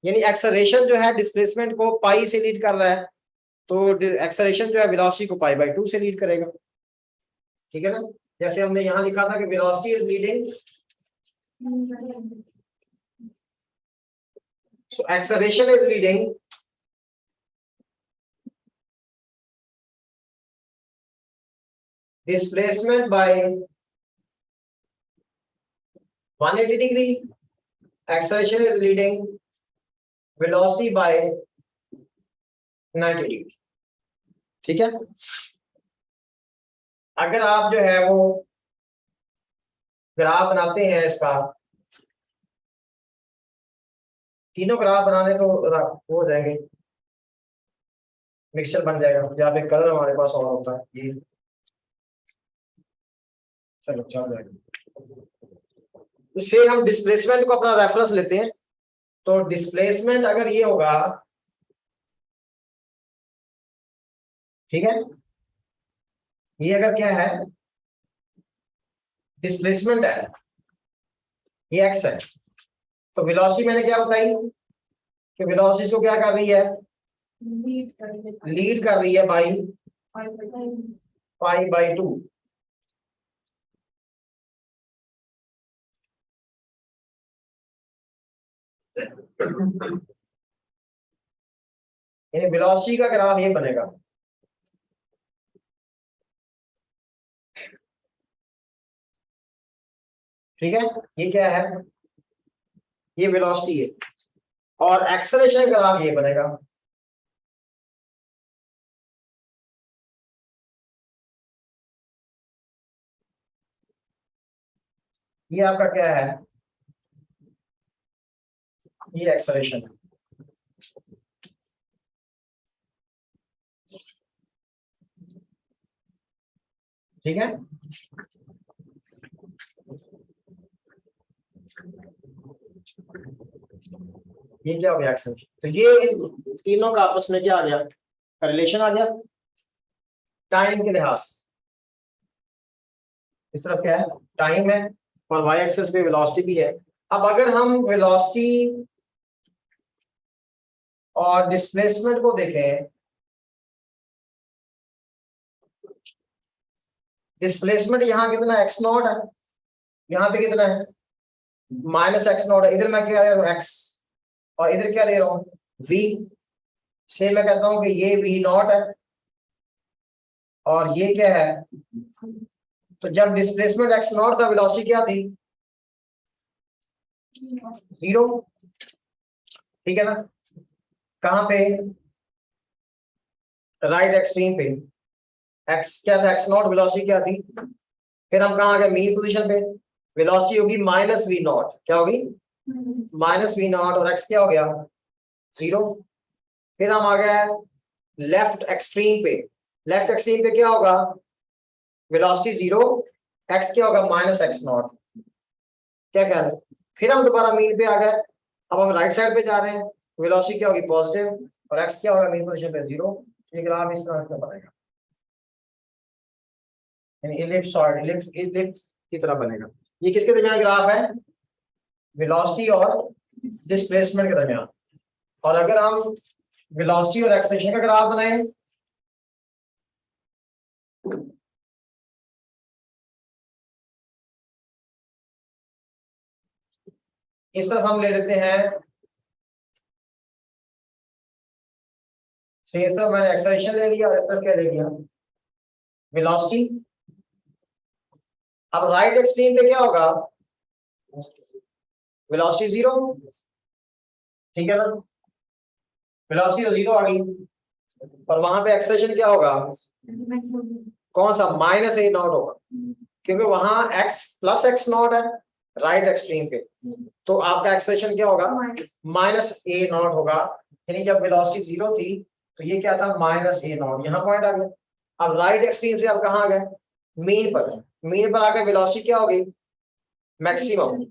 यानी एक्सेलरेशन जो है डिस्प्लेसमेंट को पाई से लीड कर रहा है, तो एक्सेलरेशन जो है वेलोसिटी को पाई बाई 2 से लीड करेगा। ठीक है ना, जैसे हमने यहां लिखा था कि velocity is leading, so acceleration is leading displacement by 180 degree, acceleration is leading velocity by 90 degree। ठीक है, अगर आप जो है वो ग्राफ बनाते हैं इसका, तीनों ग्राफ बनाने तो हो जाएंगे, मिक्सचर बन जाएगा, जहाँ पे कलर हमारे पास और होता है ये, चलो चल जाएगा। इससे हम डिस्प्लेसमेंट को अपना रेफरेंस लेते हैं, तो डिस्प्लेसमेंट अगर ये होगा, ठीक है, ये अगर क्या है डिस्प्लेसमेंट है, ये एक्स है, तो वेलोसिटी मैंने क्या बताई कि वेलोसिटी को क्या कर रही है, लीड कर रही है बाई पाई बाई 2। यानी वेलोसिटी का ग्राफ ये बनेगा, ठीक है, ये क्या है, ये वेलोसिटी है, और एक्सेलरेशन का ग्राफ ये बनेगा। ये आपका क्या है, ये एक्सेलरेशन है। ठीक है, ये क्या हो गया एक्सेलरेशन। तो ये तीनों का आपस में क्या आ गया, रिलेशन आ गया टाइम के लिहाज से। इस तरफ क्या है, टाइम है, और वाई एक्सिस पे वेलोसिटी भी है। अब अगर हम वेलोसिटी और डिस्प्लेसमेंट को देखें, डिस्प्लेसमेंट यहाँ कितना एक्स नॉट है, यहाँ पे कितना है माइनस एक्स नॉट है, इधर मैं क्या ले रहा हूँ एक्स, और इधर क्या ले रहा हूँ वी। से मैं कहता हूँ कि ये वी नॉट है और ये क्या है, तो जब डिस्प्लेसमेंट एक्स नॉट था वेलोसिटी क्या थी, 0। ठीक है ना, कहां पे, राइट एक्सट्रीम पे, एक्स क्या था एक्स नॉट, वेलोसिटी क्या थी, फिर हम कहां आ गए मीन पोजीशन पे, वेलोसिटी होगी माइनस वी नॉट, क्या होगी माइनस वी नॉट, और एक्स क्या हो गया 0। फिर हम आ गए लेफ्ट एक्सट्रीम पे, लेफ्ट एक्सट्रीम पे क्या होगा वेलोसिटी 0, एक्स क्या होगा माइनस एक्स नॉट, क्या ख्याल है। फिर हम दोबारा मीन पे आ गए, अब हम राइट साइड पे जा रहे हैं, वेलोसिटी क्या होगी पॉजिटिव, और एक्स क्या होगा मीन पोजीशन पे 0। ये ग्राफ इस तरह का बनेगा, यानी इलिप्स और इलिप्स की तरह बनेगा। ये किसके दरमियान ग्राफ है, वेलोसिटी और डिस्प्लेसमेंट के दरमियान। और अगर हम वेलोसिटी और एक्सेलरेशन का ग्राफ बनाएं इस तरफ हम ले लेते हैं, तो इस तरफ मैंने एक्सेलरेशन ले लिया और इस तरफ क्या ले लिया, वेलोसिटी। अब राइट एक्सट्रीम पे क्या होगा, वेलोसिटी 0, ठीक है ना, वेलोसिटी तो 0 आ गई, और वहां पे एक्सेलरेशन क्या होगा, कौन सा, माइनस ए नॉट होगा, क्योंकि वहां x प्लस एक्स नॉट है राइट एक्सट्रीम पे, तो आपका एक्सेलरेशन क्या होगा, माइनस ए नॉट होगा। यानी जब वेलोसिटी 0 थी तो ये क्या था, माइनस ए नॉट, यहाँ पॉइंट आ गया। अब राइट एक्सट्रीम से आप कहाँ आ गए, मीन पर, मीन पर आकर वेलोसिटी क्या होगी, मैक्सिमम,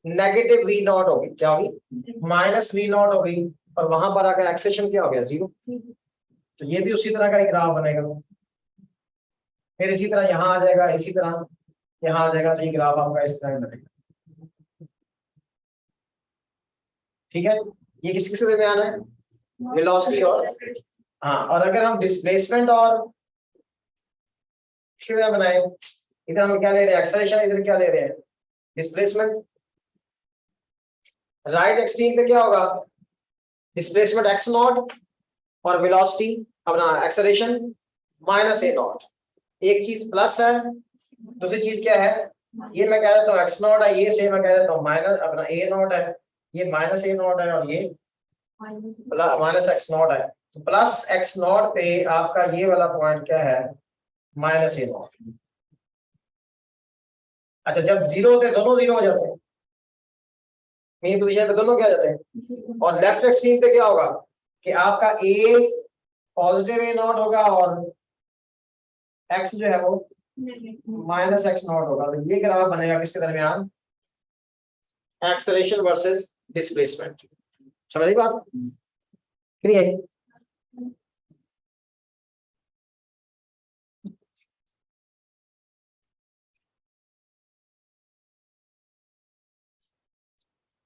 नेगेटिव वी नॉट होगी, क्या होगी, माइनस वी नॉट होगी, और वहां पर आकर एक्सेलरेशन क्या हो गया, 0। तो ये भी उसी तरह का एक ग्राफ बनेगा, फिर इसी तरह यहाँ आ जाएगा, इसी तरह यहाँ आ जाएगा, तो ये ग्राफ आपका इस तरह बनेगा, ठीक है। ये किस किस के दरमियान है, वेलोसिटी और, हाँ, और अगर हम डिस्प्लेसमेंट और किसी तरह बनाए, इधर हम क्या ले रहे हैं, एक्सेलरेशन, इधर क्या ले रहे हैं, डिस्प्लेसमेंट। राइट एक्सट्रीम पे क्या होगा, डिस्प्लेसमेंट एक्स नॉट और वेलोसिटी अपना एक्सेलरेशन माइनस ए नॉट। एक चीज प्लस है, दूसरी चीज क्या है, ये मैं कह देता हूँ एक्स नॉट है, ये से मैं कह देता हूँ माइनस अपना ए नॉट है, ये माइनस ए नॉट है, और ये माइनस एक्स नॉट है। तो प्लस एक्स नॉट पे आपका ये वाला पॉइंट क्या है, माइनस ए नॉट। अच्छा, जब 0 होते दोनों 0 हो जाते हैं, मेन पोजीशन पे दोनों क्या हो जाते हैं, और लेफ्ट एक्सट्रीम पे क्या होगा कि आपका ए पॉजिटिव ए नॉट होगा और एक्स जो है वो माइनस एक्स नॉट होगा। तो ये ग्राफ बनेगा किसके दरमियान, एक्सेलरेशन वर्सेस डिस्प्लेसमेंट। समझ बात, क्लियर है।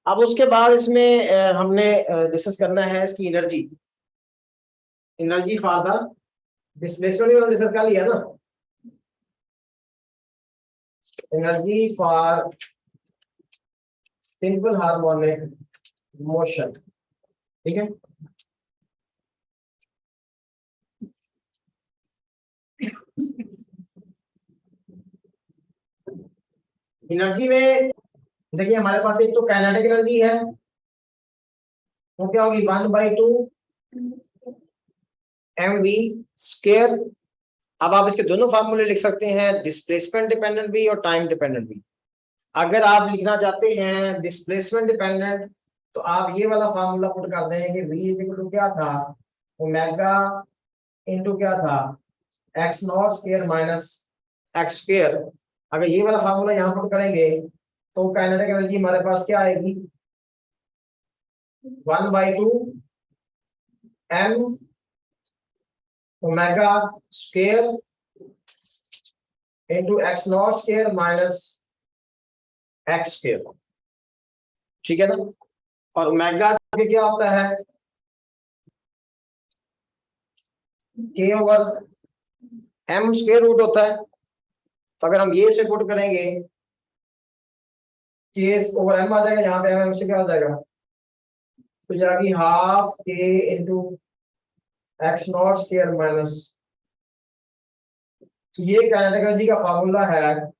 अब उसके बाद इसमें हमने डिस्कस करना है इसकी energy, energy for the displacement भी डिस्कस कर लिया ना, energy for simple harmonic motion, ठीक है। एनर्जी में देखिए हमारे पास एक तो काइनेटिक एनर्जी है, वो क्या होगी, 1/2 mv स्क्वायर। अब आप इसके दोनों फार्मूले लिख सकते हैं, डिस्प्लेसमेंट डिपेंडेंट भी और टाइम डिपेंडेंट भी। अगर आप लिखना चाहते हैं डिस्प्लेसमेंट डिपेंडेंट, तो आप ये वाला फार्मूला पुट कर दें कि v इक्वल टू क्या था, ओमेगा इनटू क्या था, x naught square minus x square. अगर ये वाला फार्मूला यहाँ पुट करेंगे तो काइनेटिक एनर्जी हमारे पास क्या आएगी, 1/2 m omega square into x naught square minus x square, ठीक है ना। और ओमेगा क्या होता है, k over m square root होता है। तो अगर हम ये से पुट करेंगे k ओवर m आ जाएगा, यहाँ पे m से क्या हो जाएगा, तो जाएगी half k into x naught square minus. तो ये काइनेटिक एनर्जी का फार्मूला है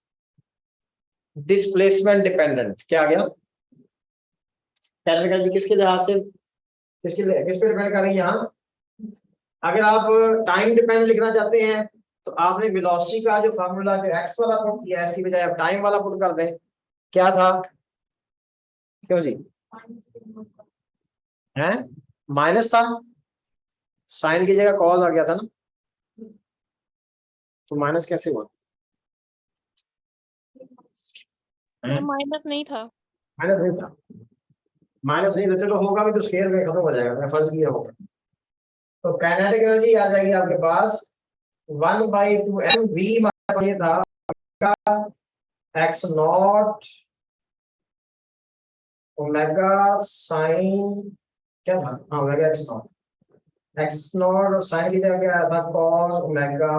डिस्प्लेसमेंट डिपेंडेंट। क्या आ गया, काइनेटिक एनर्जी किसके लिहाज से, किस पे डिपेंड कर रही है यहाँ। अगर आप टाइम डिपेंडेंट लिखना चाहते हैं तो आपने वेलोसिटी का जो फार्मूला जो एक्स वाला पुट किया है, इसकी बजाय आप टाइम वाला पुट कर दें। क्या था, क्यों जी, है माइनस था, साइन की जगह कॉस आ गया था ना, तो माइनस कैसे हुआ, माइनस नहीं था, माइनस नहीं था, माइनस नहीं था, चलो होगा भी तो स्क्वायर में खत्म हो जाएगा, मैं फर्ज किया होगा। तो काइनेटिक एनर्जी आ जाएगी आपके पास 1/2 m v, ये था एक्स नॉट ओमेगा साइन, क्या था, हाँ ओमेगा एक्स नॉट और साइन की जगह क्या आया था, कॉस ओमेगा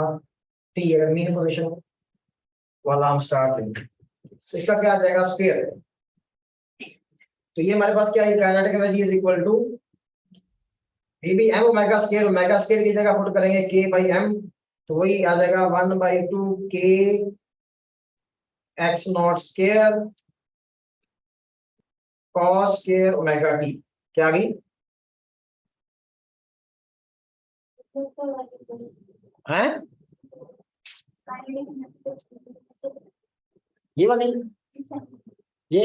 टी। अगर मीन पोजीशन वाला हम स्टार्ट करेंगे तो इसका क्या आ जाएगा, स्क्वायर। तो ये हमारे पास क्या है, kinetic energy is equal to v m omega square की जगह पुट करेंगे के बाई एम, तो वही आ जाएगा 1/2 के x not square cos square omega T. क्या आ गई? है ये वाली, ये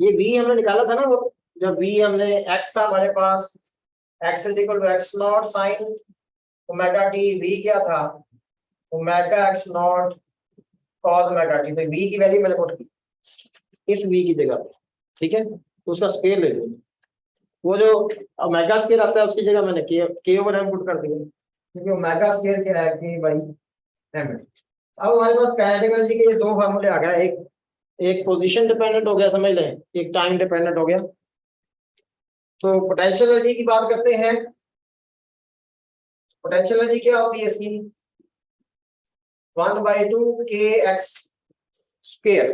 ये v हमने निकाला था ना, वो जब v हमने x था हमारे पास, x is equal to x naught sine omega t, v क्या था omega x naught cos omega t, तो v की वैल्यू मैंने पुट की इस v की जगह पे, ठीक है, तो उसका स्केयर ले लेंगे, वो जो ओमेगा स्केयर आता है उसकी जगह मैंने के ओवर एम पुट कर दिया, क्योंकि ओमेगा स्केयर क्या है के बाई एम। अब हमारे पास काइनेटिक एनर्जी के ये दो फार्मूले आ गए, एक पोजीशन डिपेंडेंट हो गया समझ लें, एक टाइम डिपेंडेंट हो गया। तो पोटेंशियल एनर्जी की बात करते हैं। पोटेंशियल एनर्जी क्या होती है इसकी 1/2 के एक्स स्क्वायर,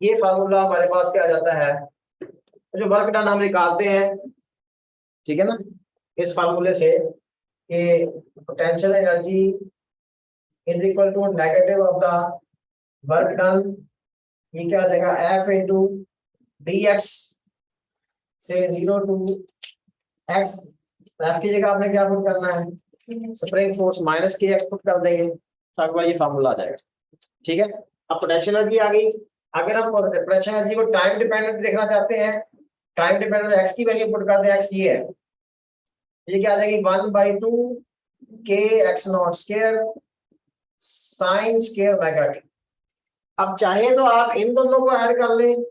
ये फार्मूला हमारे पास क्या आ जाता है, जो वर्क डन हम निकालते हैं, ठीक है ना, इस फार्मूले से कि potential energy is equal to negative of the work done, ये क्या आ जाएगा एफ इंटू डी एक्स से 0 टू एक्स, एफ की जगह आपने क्या पुट करना है स्प्रिंग फोर्स माइनस के एक्स पुट कर देंगे, तो आपका ये फार्मूला आ जाएगा, ठीक है। अब पोटेंशियल एनर्जी आ गई। अगर हम पोटेंशियल एनर्जी को टाइम डिपेंडेंट देखना चाहते हैं, टाइम डिपेंडेंट एक्स की वैल्यू पुट कर दें, एक्स ये है, ये क्या आ जाएगी 1/2 के x naught square sine square omega T. अब चाहे तो आप इन दोनों को ऐड कर लें,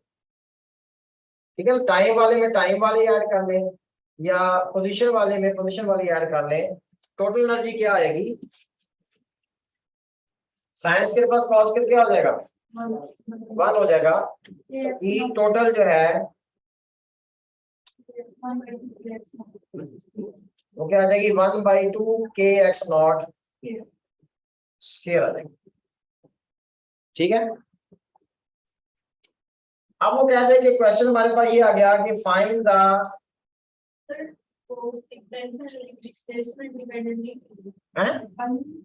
ठीक है, टाइम वाले में टाइम वाले ऐड कर लें, या पोजीशन वाले में पोजीशन वाली ऐड कर लें। टोटल एनर्जी क्या आएगी, साइंस के पास कॉस के क्या हो जाएगा 1 हो जाएगा, ई टोटल जो है वो क्या आ जाएगी 1/2 के एक्स नॉट स्क्वायर आ जाएगी, ठीक है। अब वो कहते हैं कि क्वेश्चन हमारे पास ये आ गया कि फाइंड द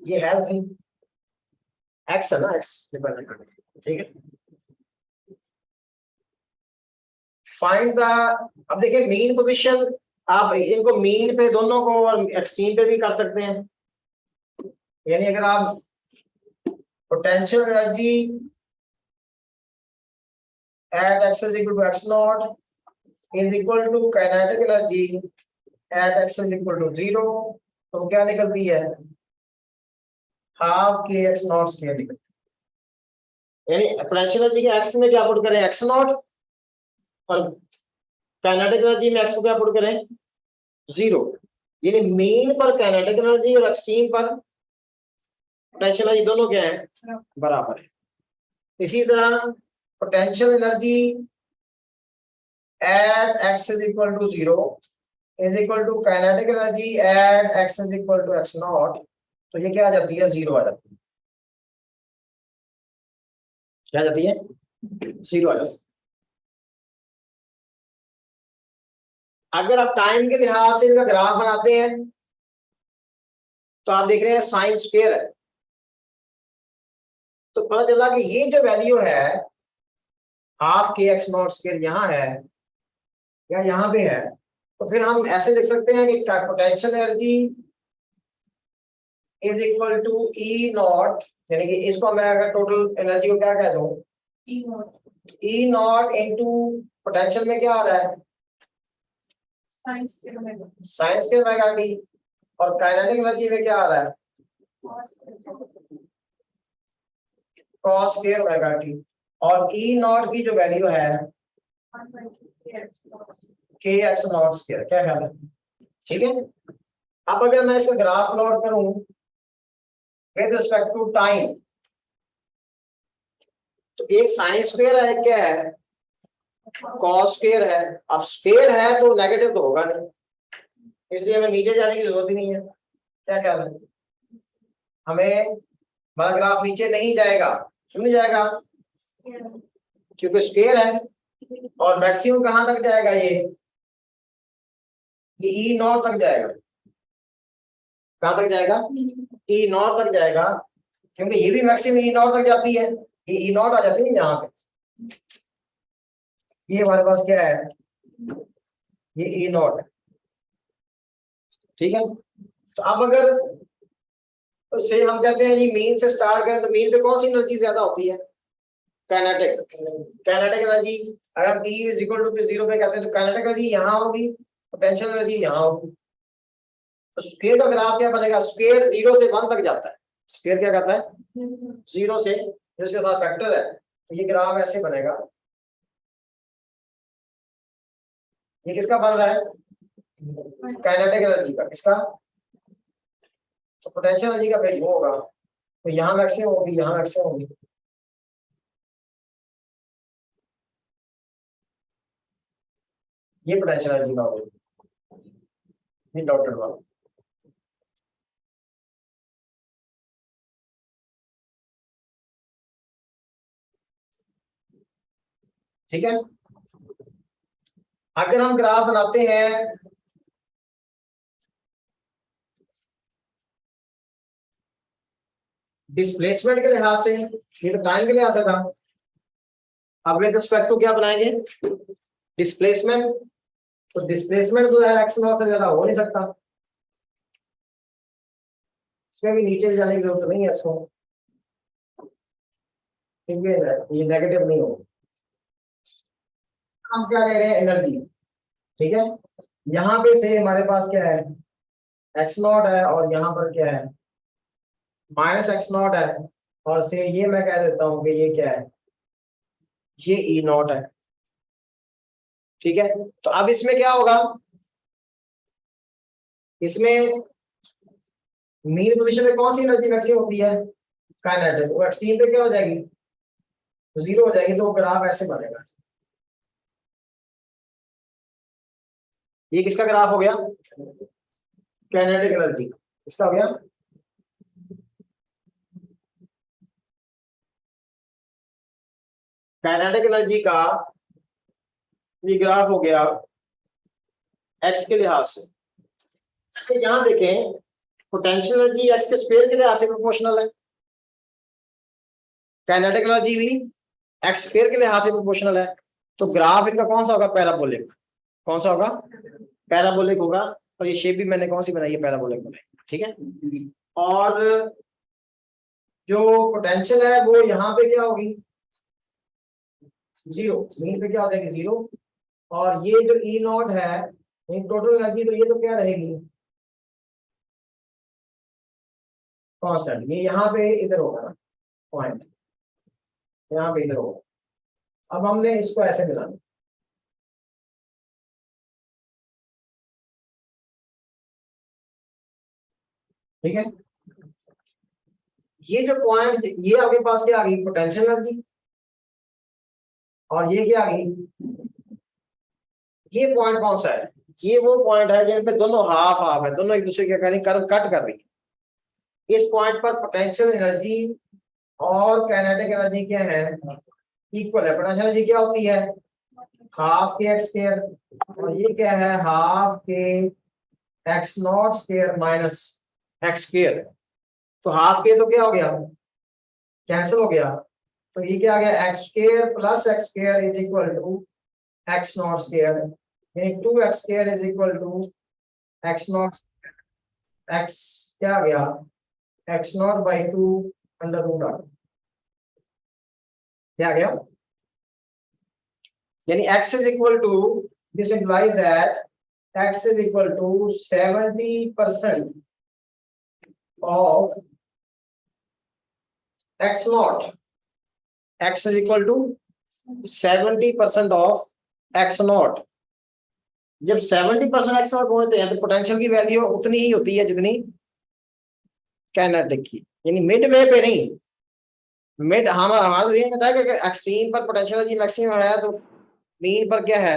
ये है एक्स है ना, एक्स डिपेंडेंट, ठीक है। फाइंड द, अब देखिए मीन पोजीशन, आप इनको मीन पे दोनों को और एक्सट्रीम पे भी कर सकते हैं, यानी अगर आप potential energy at x is equal to x naught is equal to kinetic energy at x is equal to 0, तो क्या निकलती है हाफ के एक्स नॉट स्क्वायर निकलती है, यानी पोटेंशियल एनर्जी के x में क्या पुट करें x नॉट, और काइनेटिक एनर्जी में x को क्या पुट करें 0, यानी मीन पर काइनेटिक एनर्जी और एक्सट्रीम पर पोटेंशियल एनर्जी दोनों क्या है बराबर है। इसी तरह potential energy at x is equal to 0 is equal to kinetic energy at x is equal to x naught, तो ये क्या आ जाती है 0 आ जाती है, क्या आ जाती है 0 आ जाती है। अगर आप टाइम के लिहाज से इनका ग्राफ बनाते हैं तो आप देख रहे हैं साइन स्क्वायर है, तो पता चला कि ये जो वैल्यू है हाफ के एक्स नॉट स्क्वायर यहाँ है या यहाँ पे है, तो फिर हम ऐसे लिख सकते हैं कि potential energy is equal to E naught, यानी कि इसको मैं अगर टोटल एनर्जी को क्या कह दूं ई नॉट इनटू पोटेंशियल में क्या आ रहा है साइंस के ओमेगा टी, और काइनेटिक एनर्जी में क्या आ रहा है कॉस स्क्वायर ओमेगा टी, और ई नॉट की जो वैल्यू है के एक्स नॉट स्क्वायर, क्या ख्याल है, ठीक है। अब अगर मैं इसका ग्राफ प्लॉट करूं विद रिस्पेक्ट टू टाइम, तो एक साइन स्क्वायर है, क्या है कॉस स्क्वायर है, अब स्क्वायर है तो नेगेटिव तो होगा नहीं, इसलिए हमें नीचे जाने की जरूरत ही नहीं है, क्या ख्याल है, हमें हमारा ग्राफ नीचे नहीं जाएगा, क्यों नहीं जाएगा क्योंकि स्क्वायर है, और मैक्सिमम कहां तक जाएगा, ये ई नॉट तक जाएगा। कहां तक जाएगा, ई नॉट तक जाएगा, क्योंकि ये भी मैक्सिमम ई नॉट तक जाती है, ये ई नॉट आ जाती है यहाँ पे। ये हमारे पास क्या है, ये ई नॉट, ठीक है। तो अब अगर से हम कहते हैं जी मीन से स्टार्ट करें, तो मीन पे कौन सी एनर्जी ज्यादा होती है, काइनेटिक। काइनेटिक एनर्जी अगर T इज इक्वल टू 0 पे कहते हैं तो काइनेटिक एनर्जी यहाँ होगी, पोटेंशियल एनर्जी यहाँ होगी। तो स्क्वायर का ग्राफ क्या बनेगा, स्क्वायर 0 से 1 तक जाता है, स्क्वायर क्या करता है 0 से, जिसके साथ फैक्टर है, तो ये ग्राफ ऐसे बनेगा। ये किसका बन रहा है, काइनेटिक एनर्जी का, किसका, तो पोटेंशियल एनर्जी का वैल्यू होगा, तो यहाँ मैक्सिमम होगी, यहाँ मैक्सिमम होगी। ये पोटेंशियल एनर्जी का होगा, ये डॉटेड वाला। ठीक है। अगर हम ग्राफ बनाते हैं डिस्प्लेसमेंट के लिहाज से, ये तो टाइम के लिहाज से था, अब विद रिस्पेक्ट टू क्या बनाएंगे, डिस्प्लेसमेंट। तो डिस्प्लेसमेंट जो है एक्स नॉट से ज्यादा हो नहीं सकता, इसमें भी नीचे जाने की जरूरत नहीं है इसको, क्योंकि ये नेगेटिव नहीं होगा। हम क्या ले रहे हैं, एनर्जी, ठीक है। यहाँ पे से हमारे पास क्या है, एक्स नॉट है, और यहाँ पर क्या है माइनस एक्स नॉट है, और से ये मैं कह देता हूँ कि ये क्या है, ये ई नॉट है, ठीक है। तो अब इसमें क्या होगा, इसमें मीन पोजीशन में कौन सी एनर्जी मैक्सिमम होती है, काइनेटिक, वो एक्सट्रीम पे क्या हो जाएगी, 0 हो जाएगी। तो वो ग्राफ ऐसे बनेगा, ये किसका ग्राफ हो गया, काइनेटिक एनर्जी, किसका हो गया, काइनेटिक एनर्जी का ये ग्राफ हो गया एक्स के लिहाज से। तो यहां देखें पोटेंशियल एनर्जी एक्स के स्क्वायर के लिहाज से प्रोपोर्शनल है, काइनेटिक एनर्जी भी एक्स स्क्वायर के लिहाज से प्रोपोर्शनल है। तो ग्राफ इनका कौन सा होगा, पैराबोलिक, कौन सा होगा, पैराबोलिक होगा। और ये शेप भी मैंने कौन सी बनाई है, पैराबोलिक बनाई, ठीक है। और जो पोटेंशियल है वो यहाँ पे क्या होगी, 0, मीन पे क्या हो जाएगी 0। और ये जो ई नॉट है टोटल एनर्जी, तो ये तो क्या रहेगी, कांस्टेंट। ये यहाँ पे इधर होगा ना पॉइंट, यहाँ पे इधर होगा। अब हमने इसको ऐसे मिलाना, ठीक है। ये जो पॉइंट, ये आपके पास क्या आ गई, पोटेंशियल एनर्जी, और ये क्या आ गई, ये पॉइंट कौन सा है, ये वो पॉइंट है जिन पे दोनों हाफ हाफ है, दोनों एक दूसरे के करीब कर्व कट कर रही है। इस पॉइंट पर पोटेंशियल एनर्जी और काइनेटिक एनर्जी क्या है, इक्वल है। पोटेंशियल एनर्जी क्या होती है, हाफ के एक्स स्क्वायर, और ये क्या है, हाफ के x naught square minus x square. तो हाफ के तो क्या हो गया, कैंसिल हो गया, तो ये क्या आ गया, x square plus x square is equal to x naught square, यानी 2x square is equal to x naught, x क्या आ गया, x naught by 2 under root r, क्या आ गया, यानी x is equal to, this implies that x is equal to 70% of x naught, x is equal to 70% of x naught। जब 70% x naught पहुंचते हैं तो पोटेंशियल की वैल्यू उतनी ही होती है जितनी काइनेटिक की, यानी मिड वे पे नहीं, मिड हमारा ये बताया कि एक्सट्रीम पर पोटेंशियल एनर्जी मैक्सिमम है, तो मीन पर क्या है,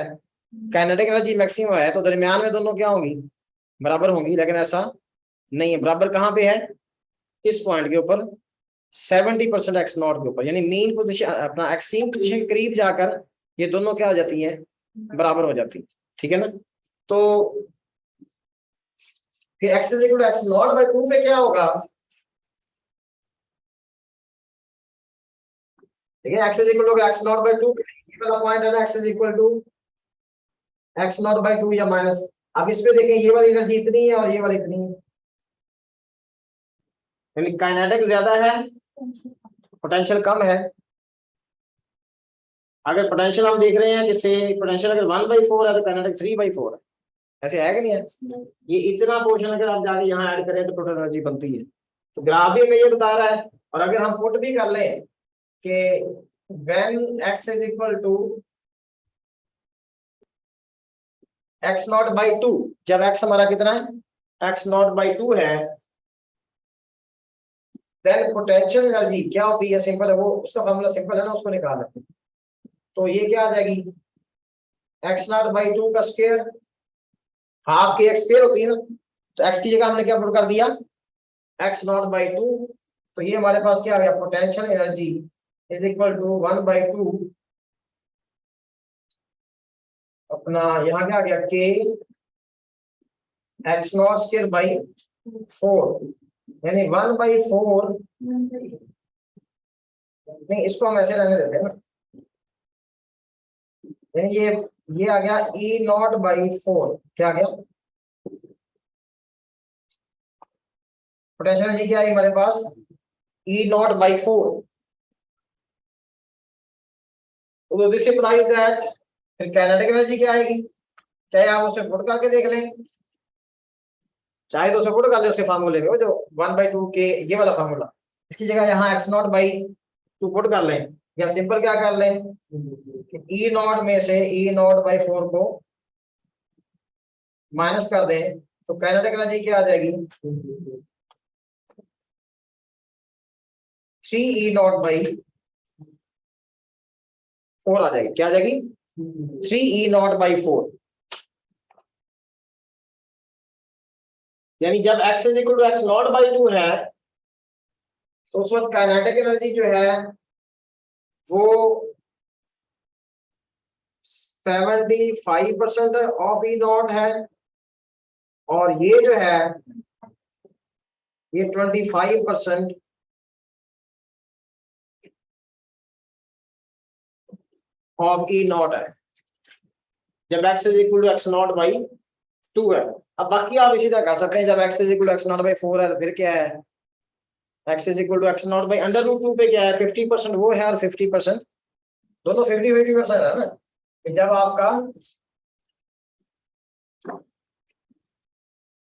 काइनेटिक एनर्जी मैक्सिमम है, तो दरमियान में दोनों क्या होंगी, बराबर होंगी। लेकिन ऐसा नहीं है, बराबर कहाँ पे है, इस पॉइंट के ऊपर 70% एक्स नॉट के ऊपर, यानी मीन पोजीशन अपना एक्सट्रीम पोजीशन के करीब जाकर ये दोनों क्या हो जाती हैं, बराबर हो जाती है, ठीक है ना। तो फिर x is equal to x naught by 2 पे क्या होगा, ठीक है, x is equal to x naught by 2, ये वाला पॉइंट है ना, x is equal to x naught by 2 या माइनस। अब इस पे देखें, ये वाली एनर्जी इतनी है और ये वाली इतनी है, यानी काइनेटिक ज्यादा है, पोटेंशियल कम है। अगर पोटेंशियल हम देख रहे हैं किससे, पोटेंशियल अगर 1/4 है तो काइनेटिक 3/4 है, ऐसे है कि नहीं है। ये इतना पोर्शन अगर आप जाके यहाँ ऐड करें तो टोटल एनर्जी बनती है। तो ग्राफ भी हमें ये बता रहा है, और अगर हम पुट भी कर लें कि when x is equal to x naught by 2, जब x हमारा कितना है, x नॉट बाई 2 है, देन पोटेंशियल एनर्जी क्या होती है, सिंपल है वो, उसका फॉर्मूला सिंपल है ना, उसको निकाल लेते हैं। तो ये क्या आ जाएगी, x नॉट बाई 2 का स्क्वायर, हाफ के x स्क्वायर होती है ना, तो x की जगह हमने क्या पुट कर दिया, x नॉट बाई 2। तो ये हमारे पास क्या आ गया, potential energy is equal to 1/2 अपना, यहाँ क्या आ गया, k x naught square by 4, यानी 1/4, नहीं इसको हम ऐसे रहने देते हैं ना, यानी ये आ गया E नॉट बाई 4, क्या आ गया, पोटेंशियल एनर्जी क्या है हमारे पास, E नॉट बाई 4। तो दिस इंप्लाइज दैट, फिर काइनेटिक एनर्जी क्या आएगी, चाहे आप उसे पुट करके देख लें, चाहे तो उसे पुट कर ले उसके फार्मूले में, वो जो 1/2 के ये वाला फार्मूला, इसकी जगह यहाँ x नॉट बाई 2 पुट कर लें, या सिंपल क्या कर लें, E नॉट में से E नॉट बाई 4 को माइनस कर दें, तो काइनेटिक एनर्जी क्या आ जाएगी, 3E नॉट बाई 4 आ जाएगी, क्या आ जाएगी, 3E नॉट बाई 4। यानी जब x is equal to x naught by 2 है, तो उस वक्त काइनेटिक एनर्जी जो है वो 75% ऑफ E नॉट है, और ये जो है ये 25% ऑफ E नॉट है, जब x is equal to x naught by 2 है। अब बाकी आप इसी तरह कर सकते हैं, जब x is equal to x naught by 4 है तो फिर क्या है, x is equal to x naught by √2 पे क्या है, 50% वो है और 50%, दोनों 50-50% है ना। कि जब आपका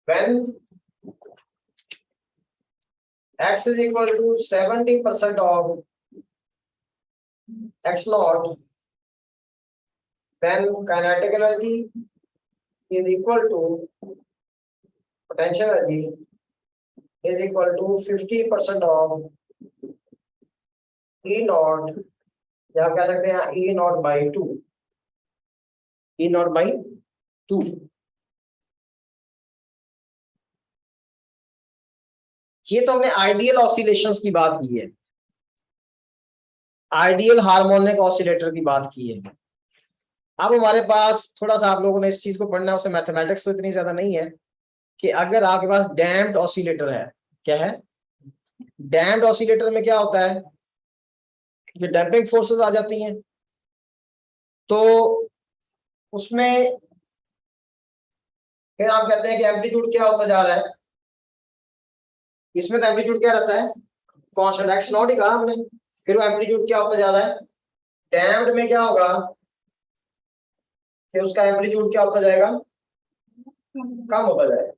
when x is equal to 70% of x naught, then kinetic energy is equal to potential energy is equal to 50% of E naught, या कह सकते हैं E naught by 2, E naught by 2। ये तो हमने आइडियल ऑसिलेशंस की बात की है, आइडियल हार्मोनिक ऑसिलेटर की बात की है। अब हमारे पास थोड़ा सा आप लोगों ने इस चीज को पढ़ना है, उसमें मैथमेटिक्स तो इतनी ज्यादा नहीं है, कि अगर आपके पास डैम्प्ड ऑसिलेटर है, क्या है डैम्प्ड ऑसिलेटर में क्या होता है कि डैम्पिंग फोर्सेस आ जाती हैं, तो उसमें फिर आप कहते हैं कि एम्पलीट्यूड क्या होता जा रहा है, इसमें तो एम्पलीट्यूड क्या रहता है कांस्टेंट एक्स नॉट ही कहा हमने, फिर वो एम्पलीट्यूड क्या होता जा रहा है, डैम्प्ड में क्या होगा कि उसका एम्पलीट्यूड क्या होता जाएगा, कम होता जाएगा।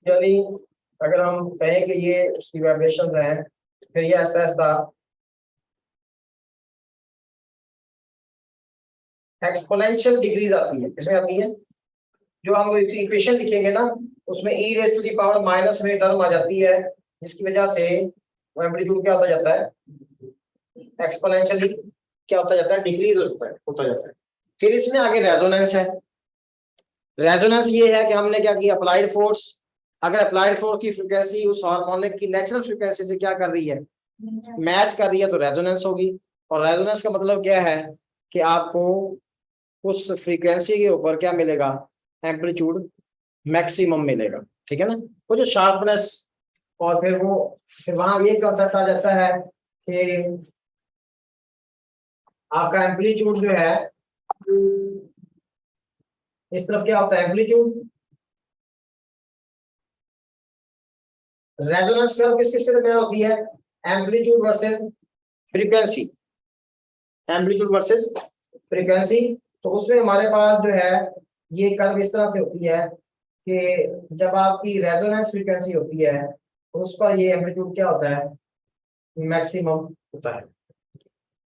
यानी अगर हम कहें कि ये उसकी वाइब्रेशंस हैं, फिर ये ऐसा ऐसा एक्सपोनेंशियल डिग्रीज आती है, इसमें आती है, जो हम इक्वेशन लिखेंगे ना उसमें e raise to the power minus में टर्म आ जाती है, जिसकी वजह से वो एम्पलीट्यूड क्या होता जाता है, एक्सपोनेंशियली क्या होता जाता है, डिक्रीज होता जाता है। फिर इसमें आगे रेजोनेंस है। रेजोनेंस ये है कि हमने क्या किया, अप्लाइड फोर्स, अगर अप्लाइड फोर्स की फ्रीक्वेंसी उस हार्मोनिक की नेचुरल फ्रीक्वेंसी से क्या कर रही है, मैच कर रही है, तो रेजोनेंस होगी। और रेजोनेंस का मतलब क्या है कि आपको उस फ्रीक्वेंसी के ऊपर क्या मिलेगा, एम्पलीट्यूड मैक्सिमम मिलेगा, ठीक है ना। वो जो शार्पनेस और फिर वहां ये कंसेप्ट आ जाता है कि आपका एम्पलीट्यूड जो है इस तरफ क्या होता है, एम्पलीट्यूड रेजोनेंस कर्व किस किस तरह होती है, amplitude versus frequency, amplitude versus frequency. तो उसमें हमारे पास जो है ये कर्व इस तरह से होती है कि जब आपकी रेजोनेंस फ्रीक्वेंसी होती है तो उस पर ये एम्पलीट्यूड क्या होता है, मैक्सिमम होता है।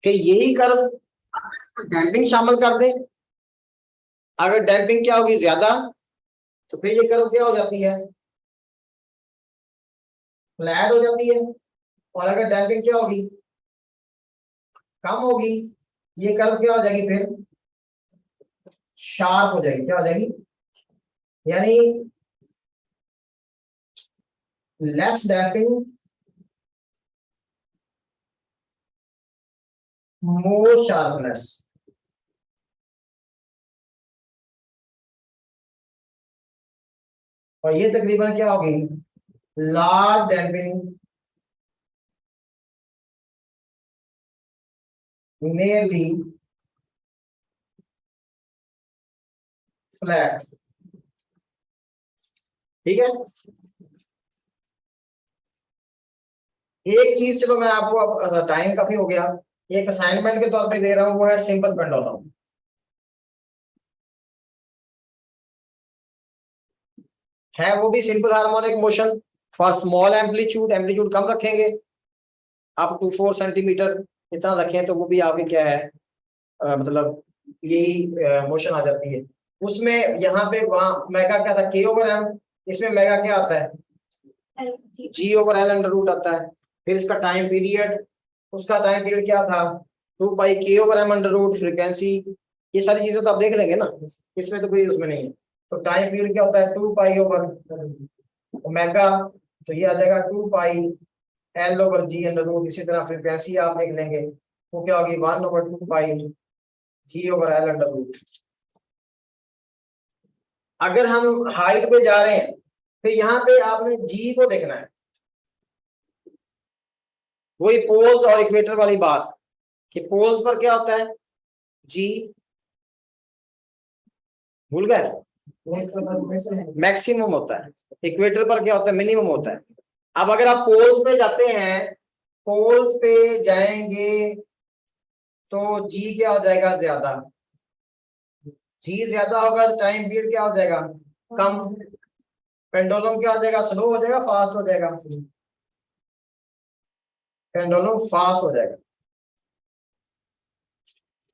फिर यही कर्व डैम्पिंग शामिल कर दें, अगर डैम्पिंग क्या होगी ज्यादा तो फिर ये कर्व क्या हो जाती है, फ्लैट हो जाती है, और अगर डैम्पिंग क्या होगी, कम होगी, ये कर्व क्या हो जाएगी, फिर शार्प हो जाएगी, क्या हो जाएगी, यानी लेस डैम्पिंग मोर शार्पनेस। और ये तकरीबन क्या होगी, लार्ज डैम्पिंग nearly फ्लैट, ठीक है। एक चीज चलो मैं आपको, अब टाइम काफी हो गया, एक असाइनमेंट के तौर पे दे रहा हूं, वो है सिंपल पेंडुलम। है वो भी simple harmonic motion for small amplitude, amplitude कम रखेंगे, अप टू 4 सेंटीमीटर इतना रखें तो वो भी आपकी क्या है, मतलब यही मोशन आ जाती है। उसमें यहाँ पे वहां मेगा क्या था, के ओवर एम, इसमें मेगा क्या आता है, g over l under root आता है। फिर इसका टाइम पीरियड, उसका टाइम पीरियड क्या था, 2 पाई के over m under root, frequency, ये सारी चीजें तो आप देख लेंगे ना, इसमें तो कोई उसमें नहीं है। तो टाइम पीरियड क्या होता है, 2 पाई ओवर ओमेगा, तो ये आ जाएगा 2 पाई एल ओवर जी अंडर रूट। इसी तरह फ्रीक्वेंसी आप देख लेंगे, वो क्या होगी, 1 ओवर 2 पाई जी ओवर एल अंडर रूट। अगर हम हाइट पे जा रहे हैं तो यहाँ पे आपने जी को देखना है, वही पोल्स और इक्वेटर वाली बात कि पोल्स पर क्या होता है, जी, भूल गए, मैक्सिमम होता है, इक्वेटर पर क्या होता है, मिनिमम होता है। अब अगर आप पोल्स पे जाते हैं, पोल्स पे जाएंगे तो जी क्या हो जाएगा, ज्यादा, जी ज्यादा होगा, टाइम पीरियड क्या हो जाएगा, कम, पेंडुलम क्या हो जाएगा, स्लो हो जाएगा, फास्ट हो जाएगा, पेंडुलम फास्ट हो जाएगा।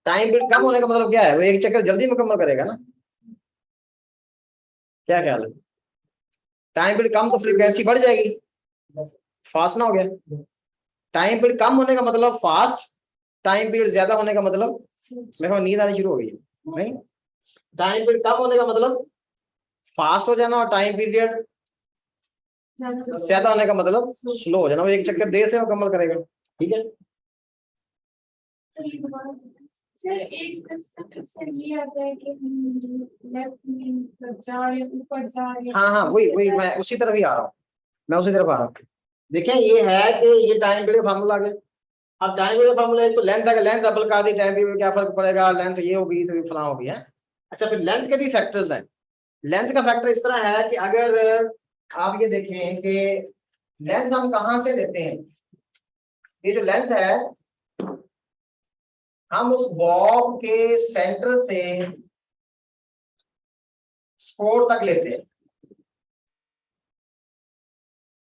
टाइम पीरियड कम होने का मतलब क्या है, वो एक चक्कर जल्दी मुकम्मल करेगा ना, क्या ख्याल है, टाइम पीरियड कम तो फ्रीक्वेंसी बढ़ जाएगी, फास्ट ना हो गया। टाइम पीरियड कम होने का मतलब फास्ट, टाइम पीरियड ज्यादा होने का मतलब, मेरे को नींद आनी शुरू हो गई नहीं, टाइम पीरियड कम होने का मतलब फास्ट हो जाना, और टाइम पीरियड ज्यादा होने का मतलब स्लो हो जाना, वो एक चक्कर देर से मुकम्मल करेगा, ठीक है। सर एक सर ये आता है कि लेफ्ट में जा रहे ऊपर जा रहे, हाँ हाँ वही मैं उसी तरफ ही आ रहा हूँ, मैं उसी तरफ आ रहा हूँ। देखिए ये है कि ये टाइम पीरियड फार्मूला आ गया। अब टाइम पीरियड फार्मूला है तो लेंथ, अगर लेंथ डबल कर दी टाइम पीरियड क्या फर्क पड़ेगा, लेंथ ये होगी तो ये फलां होगी है। अच्छा फिर लेंथ के भी फैक्टर्स हैं। लेंथ का फैक्टर इस तरह है कि अगर आप ये देखें कि लेंथ हम कहाँ से लेते हैं, ये जो लेंथ है हम उस बॉब के सेंटर से स्पोर तक लेते हैं,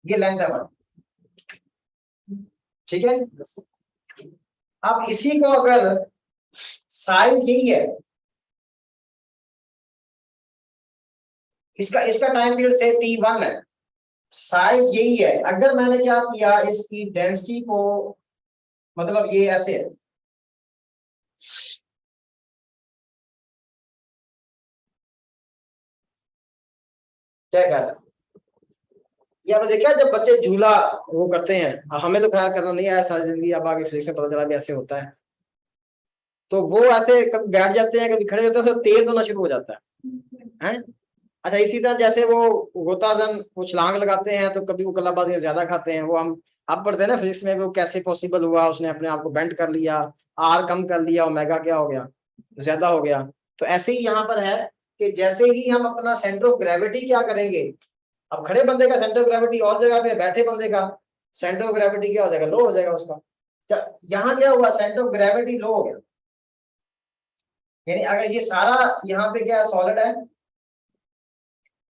ये लेंथ है हमारी, ठीक है। अब इसी को अगर साइज यही है, इसका इसका टाइम पीरियड से t1 है, साइज यही है, अगर मैंने क्या किया इसकी डेंसिटी को, मतलब ये ऐसे है, क्या ख्याल है, ये आपने देखा जब बच्चे झूला वो करते हैं, हमें तो खैर करना नहीं आया सारी जिंदगी, अब आगे फिजिक्स में पता चला भी ऐसे होता है। तो वो ऐसे कभी बैठ जाते हैं, कभी खड़े होते हैं, तो तेज होना शुरू हो जाता है। अच्छा, इसी तरह जैसे वो गोताजन वो छलांग लगाते हैं, तो कभी वो कलाबाजी ज्यादा खाते हैं, वो हम आप पढ़ते हैं ना फिजिक्स में, वो कैसे पॉसिबल हुआ, उसने अपने आप को बेंड कर लिया, आर कम कर लिया, ओमेगा क्या हो गया, ज्यादा हो गया। तो ऐसे ही यहाँ पर है कि जैसे ही हम अपना सेंटर ऑफ ग्रेविटी क्या करेंगे, अब खड़े बंदे का सेंटर ऑफ ग्रेविटी और जगह पे, बैठे बंदे का सेंटर ऑफ ग्रेविटी क्या हो जाएगा, लो हो जाएगा उसका। यहाँ क्या हुआ, सेंटर ऑफ ग्रेविटी लो हो गया। यानी अगर ये सारा यहाँ पे क्या सॉलिड है,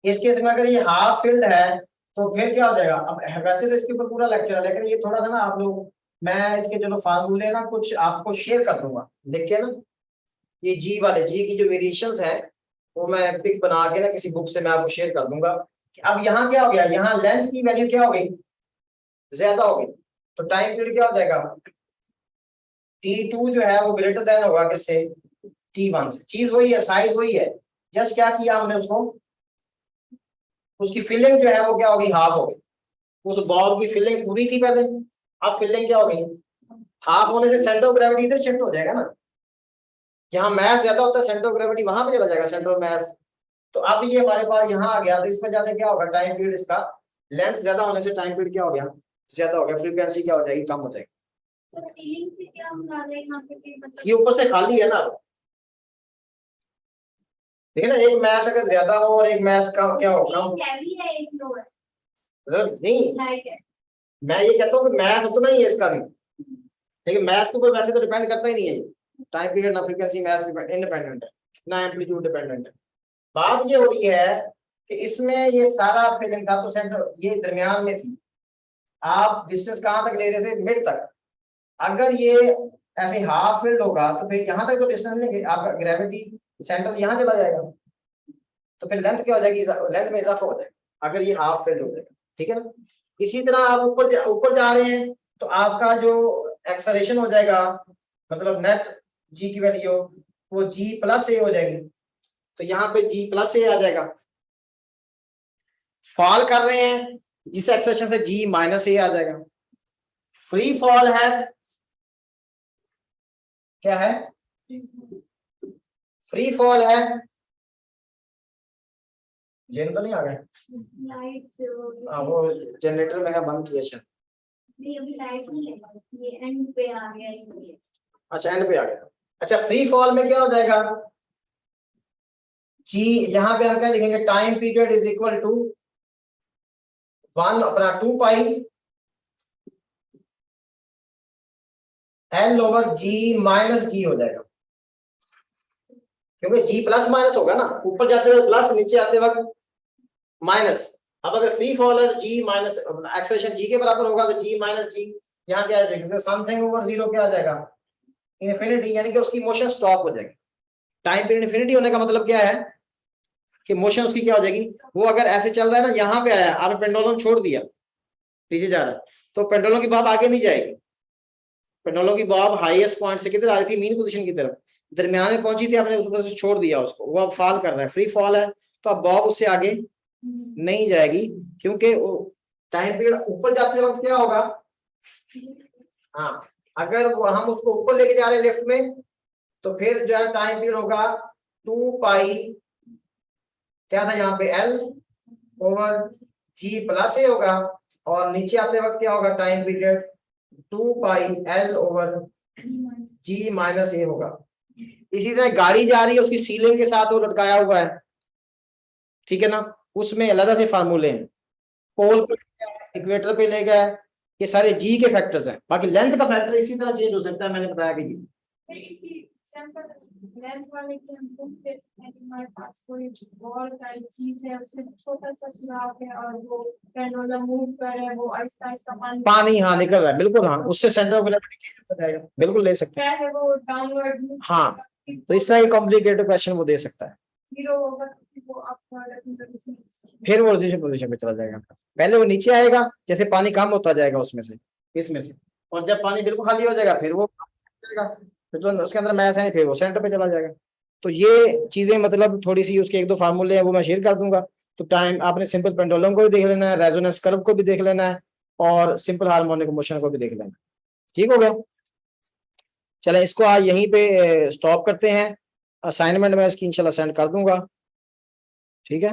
इस केस में अगर ये हाफ फिल्ड है, तो फिर क्या हो जाएगा। अब वैसे तो इसके ऊपर पूरा लेक्चर है, लेकिन ये थोड़ा सा ना आप लोग, मैं इसके चलो फार्मूले ना कुछ आपको शेयर कर दूंगा लिख के ना, ये जी वाले, जी की जो वेरिएशंस है वो मैं पिक बना के ना किसी बुक से मैं आपको शेयर कर दूंगा। अब यहाँ क्या हो गया, यहाँ लेंथ की वैल्यू क्या हो गई, ज्यादा हो गई, तो टाइम पीरियड क्या हो जाएगा, T2 जो है वो ग्रेटर देन होगा किससे, T1 से। चीज वही है, साइज वही है, जस्ट क्या किया हमने उसको, उसकी फिलिंग जो है वो क्या होगी, हाफ हो गई। उस बॉल की फिलिंग पूरी थी पहले, अब फिलिंग क्या हो गई, हाफ होने से सेंटर ऑफ ग्रेविटी इधर शिफ्ट हो जाएगा ना, जहां मैस ज्यादा होता है सेंटर ऑफ ग्रेविटी वहां पे चला जाएगा, सेंटर ऑफ मैस। तो अब ये हमारे पास यहाँ आ गया, तो इस वजह से क्या होगा, टाइम पीरियड इसका लेंथ ज्यादा होने से टाइम पीरियड क्या हो गया, ज्यादा हो गया, फ्रीक्वेंसी क्या हो जाएगी, कम हो जाएगी। तो फीलिंग से क्या हम ला रहे हैं यहाँ पे कि मतलब ये ऊपर से खाली है ना, देखिए ना, एक मैस अगर ज्यादा हो और एक मैस का क्या हो, कम हो। एक हैवी है एक लो है, मतलब नहीं, लाइट है। मैं ये कहता हूँ कि मैथ उतना ही है इसका भी, लेकिन मैथ्स के ऊपर वैसे तो डिपेंड करता ही नहीं है, टाइम पीरियड ना फ्रीक्वेंसी मैथ्स इंडिपेंडेंट है, ना एम्पलीट्यूड डिपेंडेंट है। बात ये हो रही है कि इसमें ये सारा फीलिंग था, तो सेंटर ये दरमियान में थी, आप डिस्टेंस कहाँ तक ले रहे थे, मिड तक। अगर ये ऐसे हाफ फील्ड होगा तो फिर यहाँ तक तो डिस्टेंस लेंगे, आपका ग्रेविटी सेंटर यहाँ चला जाएगा, तो फिर लेंथ क्या हो जाएगी, लेंथ में इजाफा हो जाएगा अगर ये हाफ फील्ड हो जाएगा, ठीक है ना। इसी तरह आप ऊपर जा रहे हैं, तो आपका जो एक्सेलरेशन हो जाएगा, मतलब नेट जी की वैल्यू वो जी प्लस ए हो जाएगी, तो यहाँ पे जी प्लस ए आ जाएगा। फॉल कर रहे हैं जिस एक्सेलरेशन से जी माइनस ए आ जाएगा। फ्री फॉल है, क्या है, फ्री फॉल है, जिन तो नहीं आ गए, लाइट हाँ वो जनरेटर में बंद किया शायद, नहीं अभी लाइट नहीं है, ये एंड पे आ गया ये। अच्छा एंड पे आ गया। अच्छा फ्री फॉल में क्या हो जाएगा, जी यहाँ पे हम क्या लिखेंगे, time period is equal to 1 अपना 2 पाई एल ओवर जी माइनस जी हो जाएगा, क्योंकि जी प्लस माइनस होगा ना, ऊपर जाते हुए प्लस, नीचे आते वक्त माइनस। अब अगर फ्री फॉल है जी माइनस एक्सेलरेशन जी के बराबर होगा, तो जी माइनस जी यहाँ क्या आ जाएगा, समथिंग ओवर जीरो क्या आ जाएगा, इन्फिनिटी, यानी कि उसकी मोशन स्टॉप हो जाएगी। टाइम पीरियड इन्फिनिटी होने का मतलब क्या है कि मोशन उसकी क्या हो जाएगी, वो अगर ऐसे चल रहा है ना, यहाँ पे आया, आपने पेंडुलम छोड़ दिया, नीचे जा रहा है, तो पेंडुलम की बॉब आगे नहीं जाएगी, पेंडुलम की बॉब हाईएस्ट पॉइंट से किधर आ रही थी, मीन पोजीशन की तरफ, दरमियान में पहुंची थी, आपने ऊपर से छोड़ दिया उसको, वो अब फॉल कर रहा है, फ्री फॉल है, तो अब बॉब उससे आगे नहीं जाएगी, क्योंकि टाइम पीरियड ऊपर जाते वक्त क्या होगा, हाँ अगर हम उसको ऊपर लेके जा रहे हैं लिफ्ट में, तो फिर जो है टाइम पीरियड होगा 2 पाई, क्या था यहाँ पे, L over G plus A होगा, और नीचे आते वक्त क्या होगा, time period 2 pi L over ji minus A होगा। इसी तरह गाड़ी जा रही है, उसकी सीलिंग के साथ वो लटकाया हुआ है, ठीक है ना, उसमें अलग से फार्मूले हैं, पोल पे इक्वेटर पे ले गए, ये सारे जी के फैक्टर्स हैं, बाकी लेंथ का फैक्टर इसी तरह चेंज हो सकता है, मैंने बताया कि जी फिर इसी सैंपल लेंथ वाले के हम प्रूफ कर सकते हैं कि हमारे पास कोई बॉल टाइप चीज है, उसमें छोटा सा सुराख है और वो पेंडुलम मूव कर रहा है, वो आहिस्ता आहिस्ता पानी हाँ निकल रहा है, बिल्कुल हाँ, उससे सेंटर ऑफ ग्रेविटी हो जाएगा, बिल्कुल ले सकते हैं, क्या है वो डाउनवर्ड हाँ तो इस तरह के कॉम्प्लिकेटेड क्वेश्चन वो दे सकता है, जीरो होगा तो वो आपका फिर वो ओरिजिनल पोजीशन पे चला जाएगा, पहले वो नीचे आएगा, जैसे पानी कम होता जाएगा उसमें से, इसमें से, और जब पानी बिल्कुल खाली हो जाएगा फिर वो जाएगा, फिर तो उसके अंदर मैस है, फिर वो सेंटर पे चला जाएगा। तो ये चीजें मतलब थोड़ी सी उसके 1-2 फार्मूले हैं, वो मैं शेयर कर दूंगा। तो टाइम आपने सिंपल पेंडुलम को भी देख लेना है, रेजोनेंस कर्व को भी देख लेना है, और सिंपल हार्मोनिक मोशन को भी देख लेना है, ठीक हो गया। चलें इसको आज यहीं पे स्टॉप करते हैं। असाइनमेंट मैं इसकी इंशाल्लाह सेंड कर दूंगा, ठीक है।